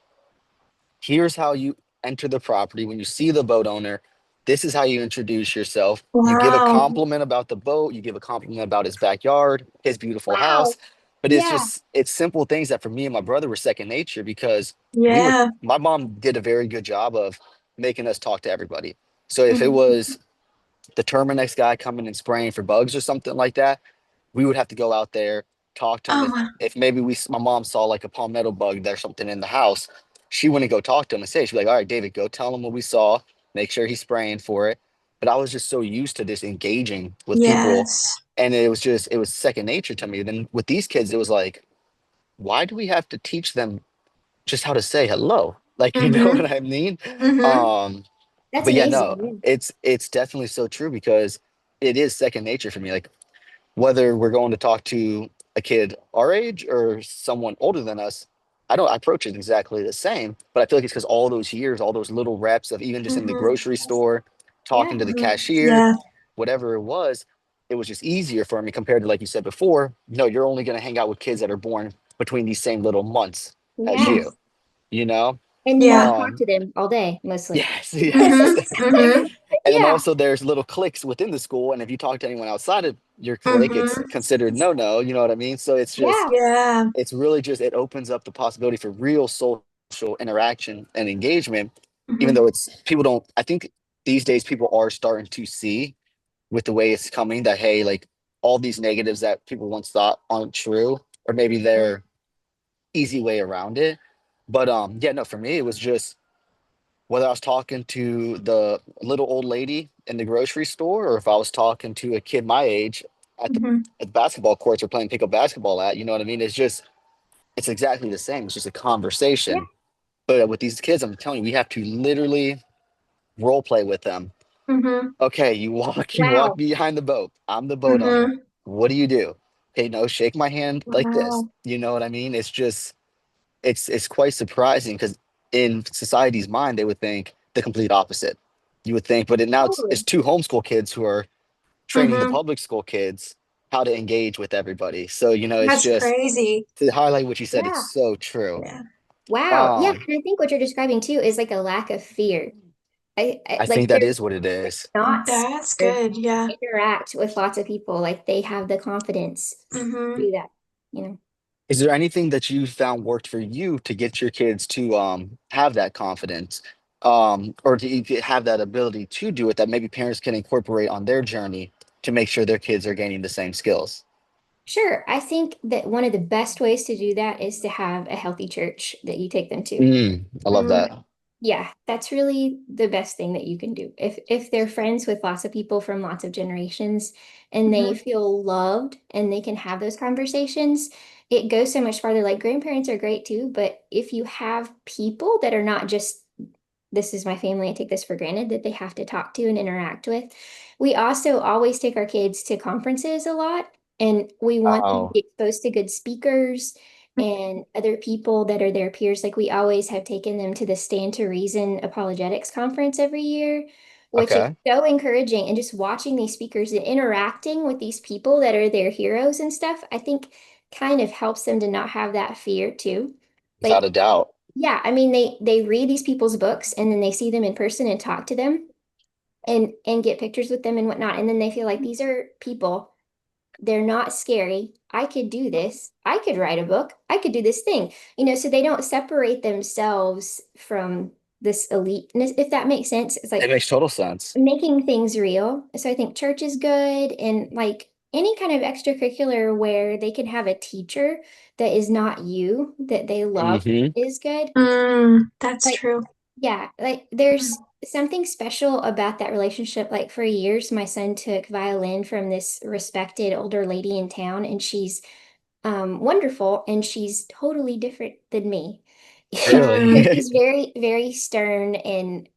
here's how you enter the property. When you see the boat owner, this is how you introduce yourself. You give a Wow. compliment about the boat, you give a compliment about his backyard, his beautiful Wow. house. But Yeah. it's simple things that for me and my brother were second nature, because Yeah. my mom did a very good job of making us talk to everybody. So if it Mm-hmm. was the Terminex guy coming and spraying for bugs or something like that, we would have to go out there, talk to him. Oh, If wow. if maybe my mom saw like a palmetto bug there's something in the house, she wouldn't go talk to him and say, she'd be like, all right, David, go tell him what we saw, make sure he's spraying for it. but I was just so used to just engaging with people, Yes. and it was second nature to me. Then with these kids, it was like, why do we have to teach them just how to say hello? Like, you know Mm-hmm. what I mean? Mm-hmm. Um, That's but yeah, no, amazing. it's definitely so true because it is second nature for me. Like whether we're going to talk to a kid our age or someone older than us, I don't I approach it exactly the same. But I feel like it's because all those years, all those little reps of even just in the Mm-hmm. grocery store, Yeah. talking to the Mm-hmm. cashier, Yeah. whatever it was just easier for me compared to like you said before. No, you're only going to hang out with kids that are born between these same little months as Yeah. you, you know? And not Yeah. talk Um, to them all day, mostly. yes, yes. Mm-hmm. Mm-hmm. And then Yeah. also there's little cliques within the school, and if you talk to anyone outside of your clique, it's Mm-hmm. considered no, you know what I mean? So Yeah. Yeah. it's really just it opens up the possibility for real social interaction and engagement, even Mm-hmm. though it's people don't I think these days people are starting to see with the way it's coming that hey, like all these negatives that people once thought aren't true, or maybe they're easy way around it. But yeah, no, for me it was just whether I was talking to the little old lady in the grocery store or if I was talking to a kid my age at Mm-hmm. the basketball courts or playing pickup basketball at, you know what I mean? It's exactly the same. It's just a Yeah. conversation. But with these kids, I'm telling you, we have to literally role play with them. Mm-hmm. Okay, you walk Wow. behind the boat. I'm the boat owner. Mm-hmm. What do you do? Okay, no, shake my hand like this. Wow. You know what I mean? It's just it's quite surprising because in society's mind they would think the complete opposite. You would think, but now it's Totally. two homeschool kids who are training the Mm-hmm. public school kids how to engage with everybody. So, it's That's just crazy. to highlight what you said, it's Yeah. so true. Yeah. Wow. Yeah. Um, And I think what you're describing too is like a lack of fear. I think Like that they're is what it is. not That's scared good. Yeah. to interact with lots of people. Like they have the confidence to Mm-hmm. do that, you know. Is there anything that you found worked for you to get your kids to have that confidence or to have that ability to do it that maybe parents can incorporate on their journey to make sure their kids are gaining the same skills? Sure. I think that one of the best ways to do that is to have a healthy church that you take them to. I love Mm-hmm. that. Yeah, that's really the best thing that you can do. If they're friends with lots of people from lots of generations and they Mm-hmm. feel loved and they can have those conversations, it goes so much farther. Like grandparents are great too, but if you have people that are not just this is my family, I take this for granted that they have to talk to and interact with. We also always take our kids to conferences a lot, and we want them to Oh, be exposed to good speakers and other people that are their peers. Like we always have taken them to the Stand to Reason Apologetics Conference every year, which is okay. so encouraging. And just watching these speakers and interacting with these people that are their heroes and stuff, I think kind of helps them to not have that fear too. Without Like a doubt. yeah, I mean they read these people's books and then they see them in person and talk to them and get pictures with them and whatnot. And then they feel like these are people. They're not scary. I could do this. I could write a book. I could do this thing. So they don't separate themselves from this eliteness, if that makes sense. It's It like makes total sense. making things real. So I think church is good and like any kind of extracurricular where they can have a teacher that is not you, that they love Hmm. is good. Mm, that's Like, true. yeah, like there's something special about that relationship. Like for years, my son took violin from this respected older lady in town, and she's wonderful, and she's totally different than me. Mm, She's very, very stern and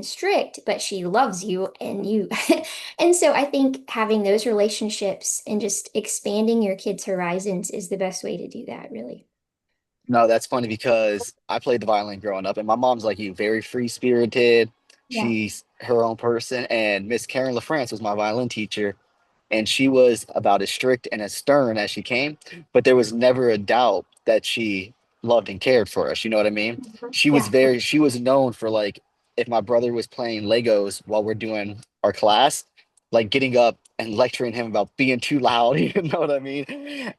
strict, but she loves you and you. And so I think having those relationships and just expanding your kids' horizons is the best way to do that, really. No, that's funny because I played the violin growing up, and my mom's like you, very free spirited. Yeah. She's her own person. And Miss Karen LaFrance was my violin teacher, and she was about as strict and as stern as she came, but there was never a doubt that she loved and cared for us. You know what I mean? Yeah. She was known for like, if my brother was playing Legos while we're doing our class, like getting up and lecturing him about being too loud. You know what I mean?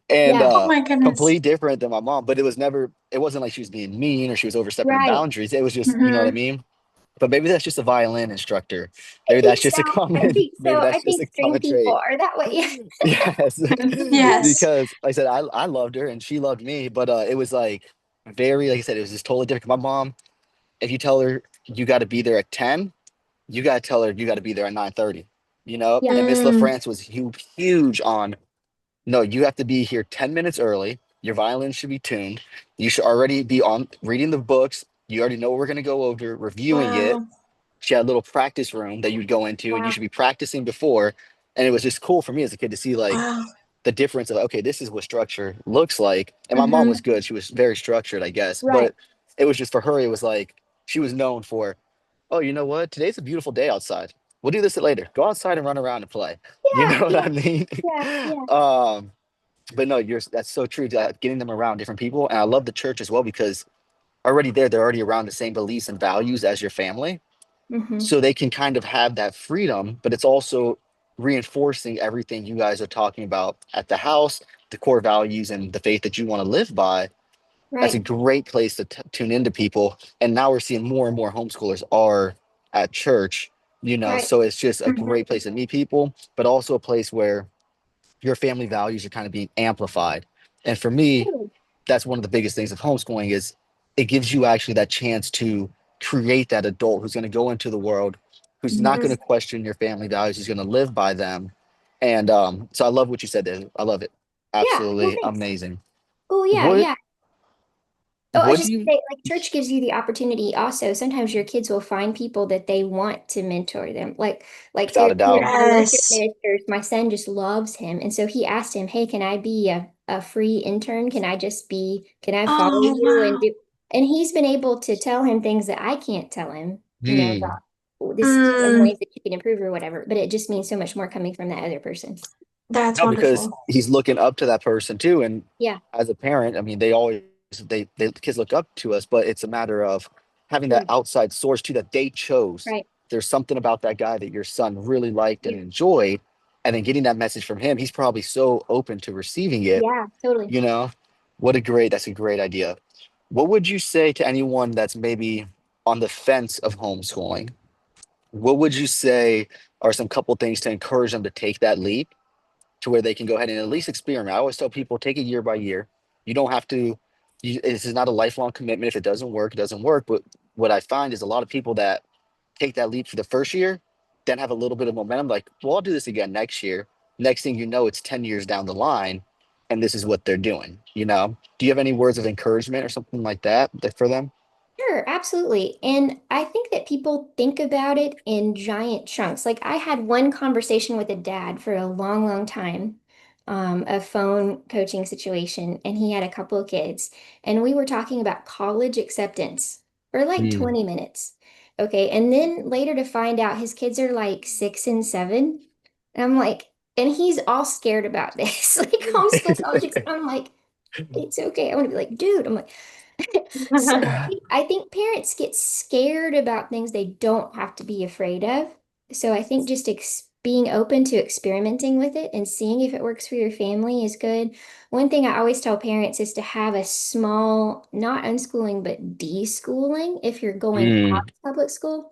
And Yeah. oh my goodness. completely different than my mom, but it wasn't like she was being mean or she was overstepping the Right. boundaries. It was just, you know what I Mm-hmm. mean? But maybe that's just a violin instructor. I Maybe think that's so. just a I common, think maybe so. I that's just think a string common people trait. are that way. Yeah. Yes. Yes. Because like I said, I loved her and she loved me, but it was like very, like I said, it was just totally different. My mom, if you tell her you got to be there at 10, you gotta tell her you gotta be there at 9:30. You know, Yeah. and Miss Mm. LaFrance was huge, huge on no, you have to be here 10 minutes early. Your violin should be tuned. You should already be on reading the books. You already know what we're going to go over, reviewing it. Wow. She had a little practice room that you'd go into and you Wow. should be practicing before. And it was just cool for me as a kid to see like Wow. the difference of, okay, this is what structure looks like. And my mom was Mm-hmm. good. She was very structured, I guess. Right. But it was just for her, it was like she was known for, oh, you know what? Today's a beautiful day outside. We'll do this later. Go outside and run around and play. You Yeah. know what Yeah. I mean? Yeah. Yeah. um, but no, you're that's so true. Getting them around different people, and I love the church as well because already there, they're already around the same beliefs and values as your family, Hmm. so they can kind of have that freedom. But it's also reinforcing everything you guys are talking about at the house, the core values and the faith that you want to live by. That's a Right. great place to tune into people. And now we're seeing more and more homeschoolers are at church. You know, Right. so it's just a great Mm-hmm. place to meet people, but also a place where your family values are kind of being amplified. And for me, Totally. that's one of the biggest things of homeschooling is it gives you actually that chance to create that adult who's going to go into the world, who's not going Mm-hmm. to question your family values, who's going to live by them. And so I love what you said there. I love it. Yeah. Well, Absolutely thanks. amazing. Oh, yeah. What Yeah. Oh, I was what do just you gonna say, like, church gives you the opportunity also. Sometimes your kids will find people that they want to mentor them. Like without here, a here doubt? at our worship Yes. ministers, my son just loves him. And so he asked him, hey, can I be a free intern? Can I follow Oh, you and wow. do, and he's been able to tell him things that I can't tell him, Hmm. about this, some Mm. ways that you can improve or whatever. But it just means so much more coming from that other person. That's No, because wonderful. he's looking up to that person too. And Yeah, as a parent, I mean, they always they kids look up to us, but it's a matter of having that totally. outside source too that they chose. Right. There's something about that guy that your son really liked and Yeah. enjoyed, and then getting that message from him, he's probably so open to receiving it. Yeah, totally. You know, that's a great idea. What would you say to anyone that's maybe on the fence of homeschooling? What would you say are some couple things to encourage them to take that leap to where they can go ahead and at least experiment? I always tell people take it year by year. You don't have to, this is not a lifelong commitment. If it doesn't work, it doesn't work. But what I find is a lot of people that take that leap for the first year, then have a little bit of momentum, like, well, I'll do this again next year. Next thing you know, it's 10 years down the line, and this is what they're doing. You know, do you have any words of encouragement or something like that for them? Sure, absolutely. And I think that people think about it in giant chunks. Like I had one conversation with a dad for a long, long time, a phone coaching situation, and he had a couple of kids, and we were talking about college acceptance for like Mm. 20 minutes. Okay, and then later to find out his kids are like 6 and 7. And I'm like, and he's all scared about this, like homeschool college. I'm like, it's okay. I want to be like, dude, I'm like, so I think parents get scared about things they don't have to be afraid of. So I think just being open to experimenting with it and seeing if it works for your family is good. One thing I always tell parents is to have a small, not unschooling, but deschooling if you're going Mm. out of public school.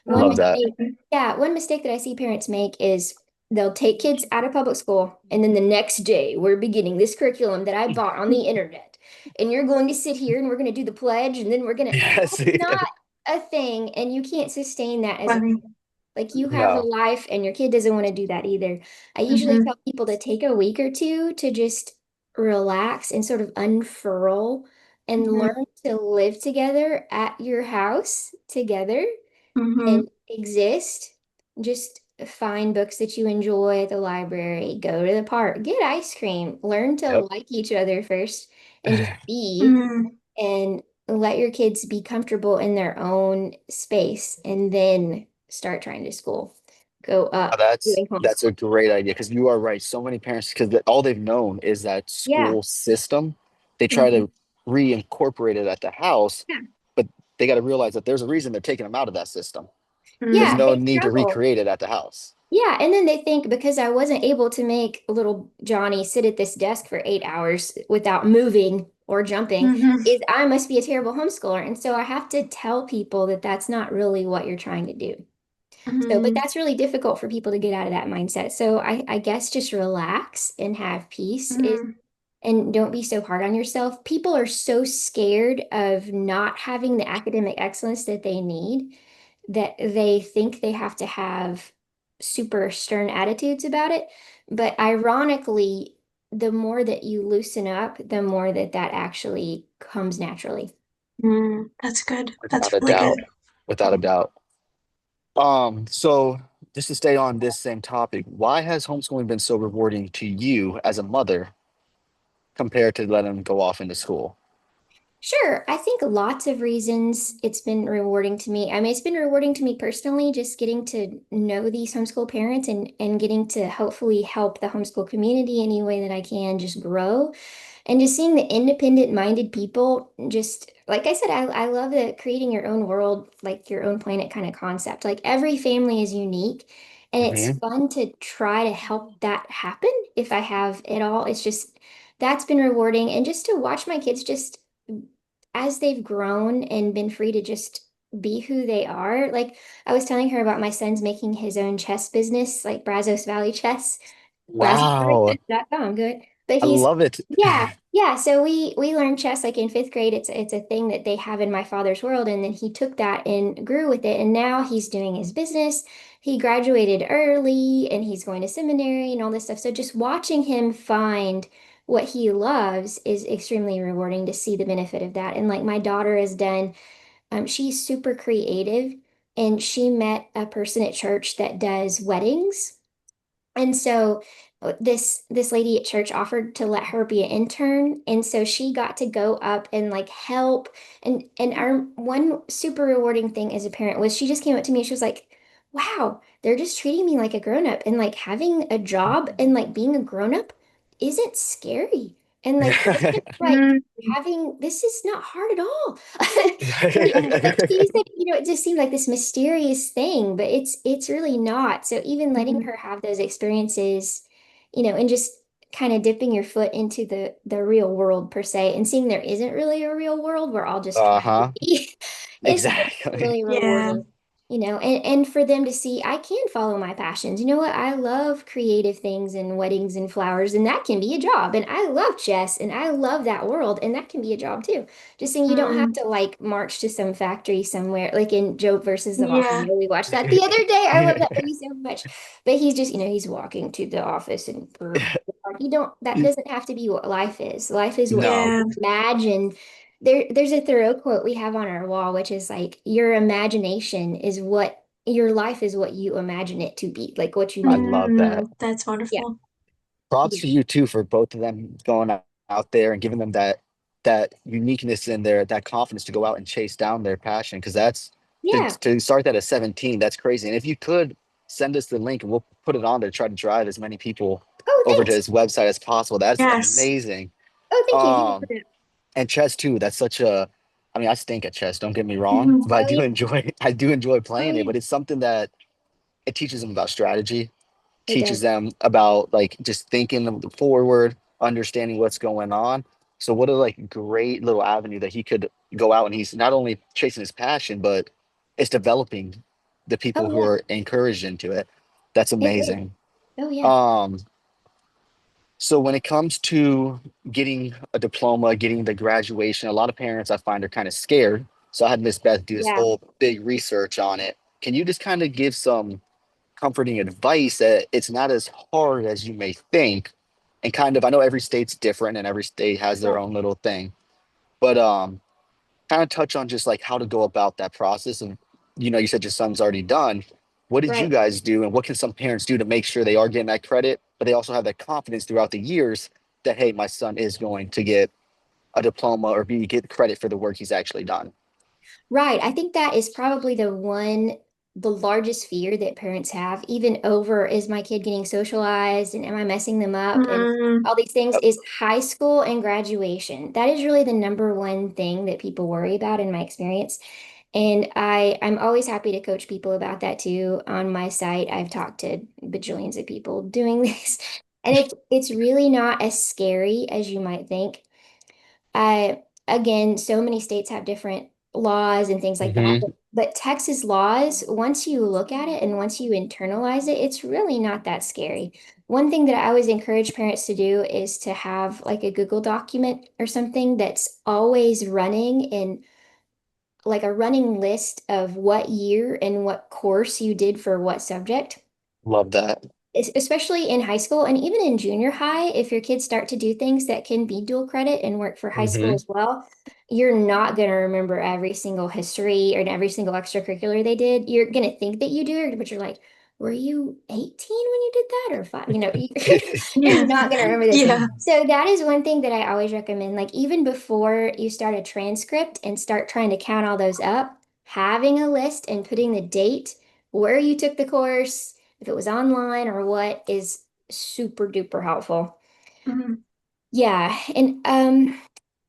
One Love that. mistake, yeah, one mistake that I see parents make is they'll take kids out of public school, and then the next day we're beginning this curriculum that I bought on the internet. And you're going to sit here and we're going to do the pledge, and then we're going to, Yes. that's not a thing. And you can't sustain that as a, Funny. like you have a No. life and your kid doesn't want to do that either. I usually Mm-hmm. tell people to take a week or two to just relax and sort of unfurl and Mm-hmm. learn to live together at your house together Mm-hmm. and exist. Just find books that you enjoy at the library, go to the park, get ice cream, learn to Yep. like each other first, and just be, Mm-hmm. and let your kids be comfortable in their own space, and then start trying to school. Go up doing That's homeschool. a great idea because you are right. So many parents, because all they've known is that Yeah. school system. They try Mhm. to reincorporate it at the house, Yeah. but they got to realize that there's a reason they're taking them out of that system. There's Yeah, no Mm-hmm. they need to struggle. recreate it at the house. Yeah, and then they think because I wasn't able to make little Johnny sit at this desk for 8 hours without moving or jumping, Mm-hmm. is I must be a terrible homeschooler. And so I have to tell people that that's not really what you're trying to do. So, but Mm-hmm. that's really difficult for people to get out of that mindset. So I guess just relax and have peace is, Mm-hmm. and don't be so hard on yourself. People are so scared of not having the academic excellence that they need that they think they have to have super stern attitudes about it. But ironically, the more that you loosen up, the more that that actually comes naturally. That's good. Without That's a really doubt. good. Without a doubt. So just to stay on this same topic, why has homeschooling been so rewarding to you as a mother compared to letting them go off into school? Sure, I think lots of reasons it's been rewarding to me. I mean, it's been rewarding to me personally, just getting to know these homeschool parents and getting to hopefully help the homeschool community any way that I can just grow. And just seeing the independent-minded people, just like I said, I love the creating your own world, like your own planet kind of concept. Like every family is unique, and it's Hmm. fun to try to help that happen if I have it all. It's just that's been rewarding, and just to watch my kids just as they've grown and been free to just be who they are. Like I was telling her about my son's making his own chess business, like Brazos Valley Chess. Wow. BrazosValleyChess.com, good. But I he's love it. yeah. So we learned chess like in fifth grade. It's a thing that they have in my father's world, and then he took that and grew with it, and now he's doing his business. He graduated early, and he's going to seminary and all this stuff. So just watching him find what he loves is extremely rewarding to see the benefit of that. And like my daughter has done, she's super creative, and she met a person at church that does weddings. And so this lady at church offered to let her be an intern, and so she got to go up and like help. And our one super rewarding thing as a parent was she just came up to me and she was like, "Wow, they're just treating me like a grown up, and like having a job and like being a grown up isn't scary, and like isn't like Mm, having this is not hard at all." Like she said, it just seemed like this mysterious thing, but it's really not. So even letting mhm. her have those experiences, and just kind of dipping your foot into the real world per se, and seeing there isn't really a real world, we're all just trying to Uh-huh. be, it's Exactly. really Yeah. rewarding. And for them to see I can follow my passions. You know what? I love creative things and weddings and flowers, and that can be a job. And I love chess, and I love that world, and that can be a job too. Just saying you don't have Mm, to like march to some factory somewhere, like in Job versus the yeah. Volcano. We watched that the other day. I love that movie so much. But he's just, he's walking to the office and you don't, that doesn't have to be what life is. Life is what No, you Yeah. imagine. There's a Thoreau quote we have on our wall, which is like, your imagination is what your life is what you imagine it to be, like what you I make. love that. That's Yeah. wonderful. Props Yeah. to you too for both of them going out there and giving them that uniqueness and their that confidence to go out and chase down their passion. Because that's Yeah. to start that at 17, that's crazy. And if you could send us the link and we'll put it on there to try to drive as many people Oh, over to thanks. his website as possible. That's Yes. amazing. Oh, thank you. He will Um, put it. and chess too. That's such a I mean, I stink at chess, don't get me wrong, Mhm. but Oh, yeah. I do enjoy Oh, playing it, yeah. but it's something that it teaches them about strategy, It teaches does. them about like just thinking forward, understanding what's going on. So what a like great little avenue that he could go out and he's not only chasing his passion, but it's developing the Oh, people who yeah. are encouraged into it. That's It is. amazing. Oh, yeah. Um, so when it comes to getting a diploma, getting the graduation, a lot of parents I find are kind of scared. So I had Miss Beth do this Yeah. whole big research on it. Can you just kind of give some comforting advice that it's not as hard as you may think? And kind of, I know every state's different and every state has their Right. own little thing, but kind of touch on just like how to go about that process. And you said your son's already done. What did you Right. guys do, and what can some parents do to make sure they are getting that credit, but they also have that confidence throughout the years that hey, my son is going to get a diploma or be get credit for the work he's actually done. Right. I think that is probably the largest fear that parents have, even over is my kid getting socialized and am I messing them up and Mm, all these things, Yep. is high school and graduation. That is really the number one thing that people worry about in my experience. And I'm always happy to coach people about that too. On my site, I've talked to bajillions of people doing this. And it's really not as scary as you might think. I Again, so many states have different laws and things like that. Hmm. But Texas laws, once you look at it and once you internalize it, it's really not that scary. One thing that I always encourage parents to do is to have like a Google document or something that's always running, and like a running list of what year and what course you did for what subject, Love that. especially in high school and even in junior high, if your kids start to do things that can be dual credit and work for high school Hmm. as well, you're not going to remember every single history or every single extracurricular they did. You're going to think that you do, but you're like, were you 18 when you did that or five? You're not going to remember this. Yeah. So that is one thing that I always recommend. Like even before you start a transcript and start trying to count all those up, having a list and putting the date, where you took the course, if it was online or what, is super duper helpful. Mhm. Yeah, and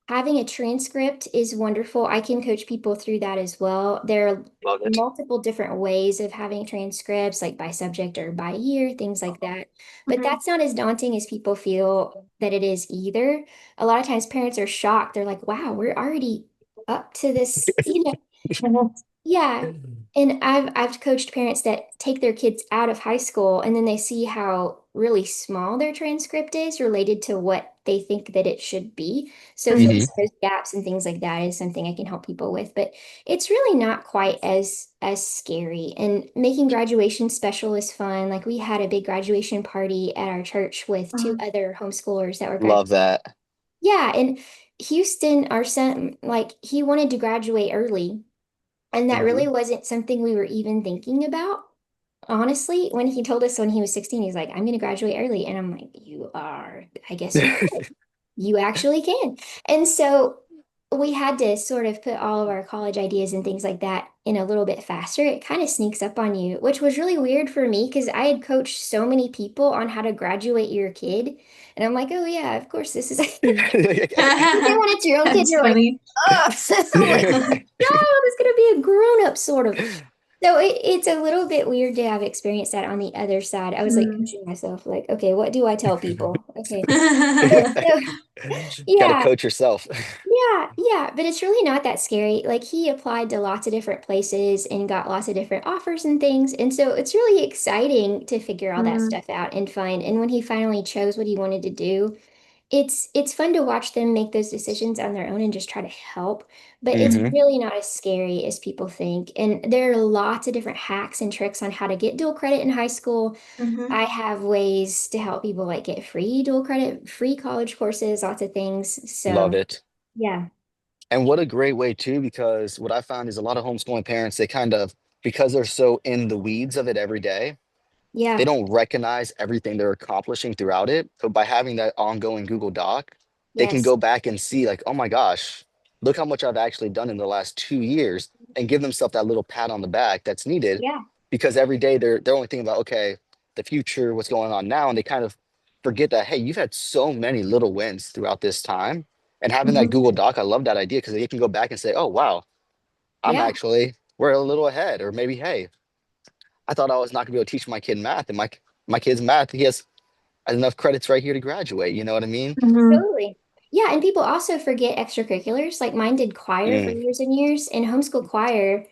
having a transcript is wonderful. I can coach people through that as well. There are Love it. multiple different ways of having transcripts, like by subject or by year, things like that. But Mhm. that's not as daunting as people feel that it is either. A lot of times parents are shocked. They're like, wow, we're already up to this, yeah. And I've coached parents that take their kids out of high school and then they see how really small their transcript is related to what they think that it should be. So filling Hmm. Mhm. those gaps and things like that is something I can help people with. But it's really not quite as scary. And making graduation special is fun. Like we had a big graduation party at our church with two Mhm. other homeschoolers that were Love graduating. that. Yeah, and Houston, our son, like he wanted to graduate early. And that Hmm. really wasn't something we were even thinking about. Honestly, when he told us when he was 16, he's like, I'm going to graduate early. And I'm like, you are, I guess you actually can. And so we had to sort of put all of our college ideas and things like that in a little bit faster. It kind of sneaks up on you, which was really weird for me because I had coached so many people on how to graduate your kid. And I'm like, oh, yeah, of course, this is. Then when it's your own kid, That's you're like, funny. oh, I'm like, child is going to be a grown up, sort of. So it's a little bit weird to have experienced that on the other side. I was like Mm. coaching myself, like, okay, what do I tell people? Okay. So, Got to yeah, coach yourself. yeah, but it's really not that scary. Like he applied to lots of different places and got lots of different offers and things. And so it's really exciting to figure all that Mm. stuff out and find. And when he finally chose what he wanted to do, it's fun to watch them make those decisions on their own and just try to help, but it's Hmm. really not as scary as people think. And there are lots of different hacks and tricks on how to get dual credit in high school. Mhm. I have ways to help people like get free dual credit, free college courses, lots of things. Love So, it. yeah. And what a great way too, because what I found is a lot of homeschooling parents, they kind of, because they're so in the weeds of it every day, they Yeah. don't recognize everything they're accomplishing throughout it. So by having that ongoing Google Doc, they can Yes. go back and see like, oh my gosh, look how much I've actually done in the last 2 years and give themselves that little pat on the back that's needed Yeah. because every day they're only thinking about, okay, the future, what's going on now. And they kind of forget that, hey, you've had so many little wins throughout this time. And having that Mhm. Google Doc, I love that idea because they can go back and say, oh wow, Yeah. we're a little ahead. Or maybe, hey, I thought I was not gonna be able to teach my kid math, and my kid's math, he has enough credits right here to graduate. You know what I mean? Mhm. Totally. Yeah, and people also forget extracurriculars. Like mine did choir for Mm, years and years. In homeschool choir,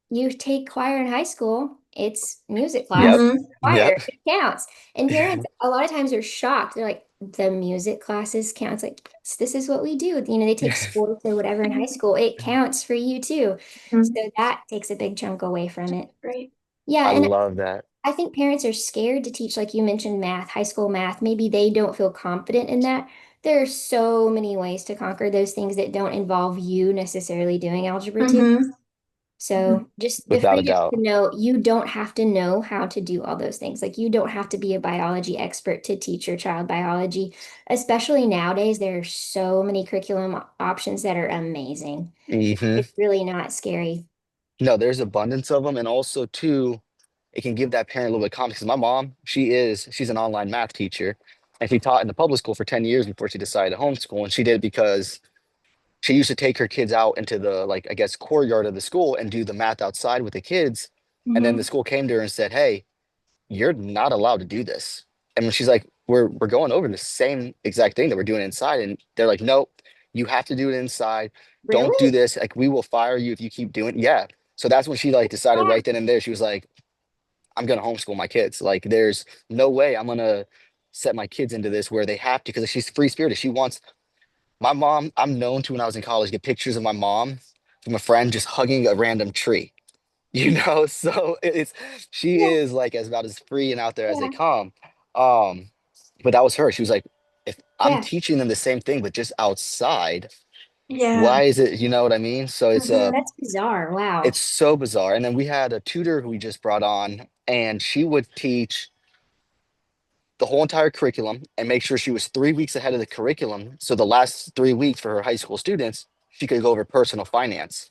you take choir in high school, it's music class, yep. Mhm. Yep. choir, it counts. And parents a lot of times are shocked. They're like, the music classes counts. Like, yes, this is what we do. They take sports or whatever in high school. It counts for you too. Mhm. So that takes a big chunk away from it. Great. Yeah, I and love that. I think parents are scared to teach, like you mentioned, math, high school math. Maybe they don't feel confident in that. There are so many ways to conquer those things that don't involve you necessarily doing algebra 2. Mhm. So just the Without a freedom to doubt. know you don't have to know how to do all those things. Like you don't have to be a biology expert to teach your child biology. Especially nowadays, there are so many curriculum options that are amazing. Hmm. It's really not scary. No, there's abundance of them, and also too, it can give that parent a little bit of confidence. 'Cause my mom, she's an online math teacher, and she taught in the public school for 10 years before she decided to homeschool, and she did it because she used to take her kids out into the like I guess courtyard of the school and do the math outside with the kids, and then the Mhm. school came to her and said, "Hey, you're not allowed to do this." And when she's like, we're going over the same exact thing that we're doing inside. And they're like, nope, you have to do it inside. Don't do Really? this. Like we will fire you if you keep doing it. Yeah. So that's when she like decided Yeah. right then and there, she was like, I'm gonna homeschool my kids. Like there's no way I'm gonna set my kids into this where they have to because she's free spirited. She wants my mom, I'm known to when I was in college, get pictures of my mom from a friend just hugging a random tree. You know, so it's she Yeah, is like as about as free and out there as they yeah, come. Um, but that was her. She was like, if I'm yeah. teaching them the same thing, but just outside, Yeah. why is it, you know what I mean? So Hmm. That's bizarre. it's Wow. so bizarre. And then we had a tutor who we just brought on, and she would teach the whole entire curriculum and make sure she was 3 weeks ahead of the curriculum. So the last 3 weeks for her high school students, she could go over personal finance.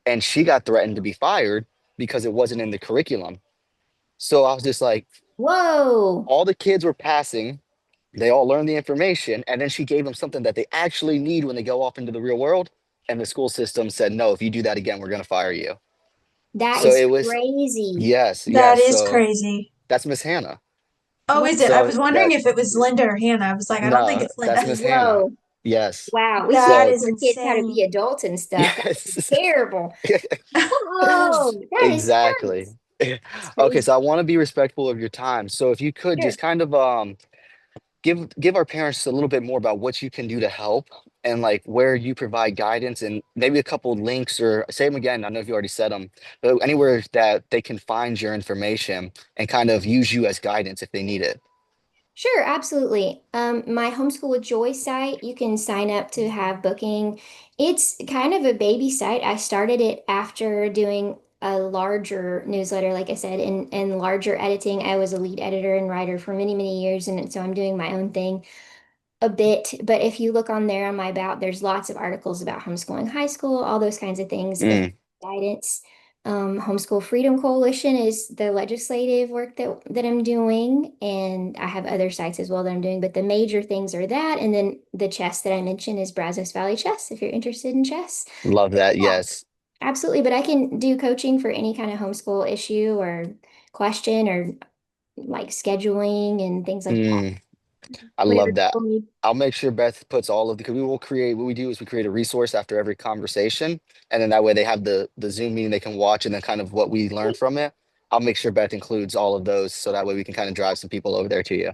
And she got threatened to be fired because it wasn't in the curriculum. So I was just like, Whoa. all the kids were passing, they all learned the information, and then she gave them something that they actually need when they go off into the real world. And the school system said, no, if you do that again, we're going to fire you. That So is it was, crazy. yes, That yes. is So crazy. that's Miss Hannah. Oh, is it? I Wow. was So wondering that, if it was Linda or Hannah. I was like, I don't think no, it's Linda. that's Miss Hannah. Whoa. Yes. Wow. We should That So, is teach our kids how to be insane. adults and stuff. That's yes, terrible. Whoa. That is exactly. nuts. That's Okay, so crazy. I want to be respectful of your time. So if you could Sure. just kind of give our parents a little bit more about what you can do to help and like where you provide guidance and maybe a couple links or say them again. I know if you already said them, but anywhere that they can find your information and kind of use you as guidance if they need it. Sure, absolutely. My Homeschool with Joy site, you can sign up to have booking. It's kind of a baby site. I started it after doing a larger newsletter, like I said, and larger editing. I was a lead editor and writer for many, many years, and so I'm doing my own thing a bit. But if you look on there on my about, there's lots of articles about homeschooling high school, all those kinds of things, and Mm, guidance. Homeschool Freedom Coalition is the legislative work that I'm doing, and I have other sites as well that I'm doing. But the major things are that, and then the chess that I mentioned is Brazos Valley Chess. If you're interested in chess, love that. yeah, Yes. absolutely. But I can do coaching for any kind of homeschool issue or question or like scheduling and things like that. Mm, I Whatever love that. people need. I'll make sure Beth puts all of the, because we will create, what we do is we create a resource after every conversation. And then that way they have the Zoom meeting they can watch and then kind of what we learned from it. I'll make sure Beth includes all of those so that way we can kind of drive some people over there to you.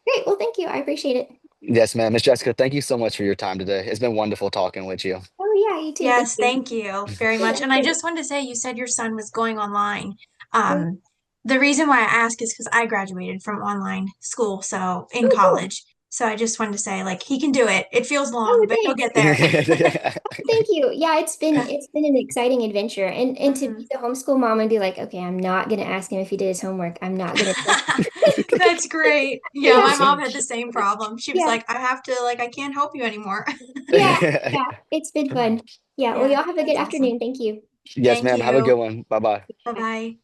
Great. Well, thank you. I appreciate it. Yes, ma'am. Miss Jessica, thank you so much for your time today. It's been wonderful talking with you. Oh, yeah, you too. Thank Yes, you. thank you very much. And I just wanted to say, you said your son was going online. Oh, Um, the reason why I ask is because I graduated from online school, so in oh, cool. college. So I just wanted to say, like, he can do it. It feels long, Oh, but he'll thanks. get there. Thank you. Yeah, it's been an exciting adventure. And to be Mhm. the homeschool mom and be like, okay, I'm not gonna ask him if he did his homework. I'm not gonna That's great. Yeah, Yeah, my mom had the same problem. She was yeah, like, I have to, like, I can't help you anymore. yeah, yeah. It's been fun. Yeah, well, Yeah, y'all have a good that's awesome. afternoon. Thank you. Yes, Thank ma'am. Have a good you. one. Bye bye. Bye Bye. bye.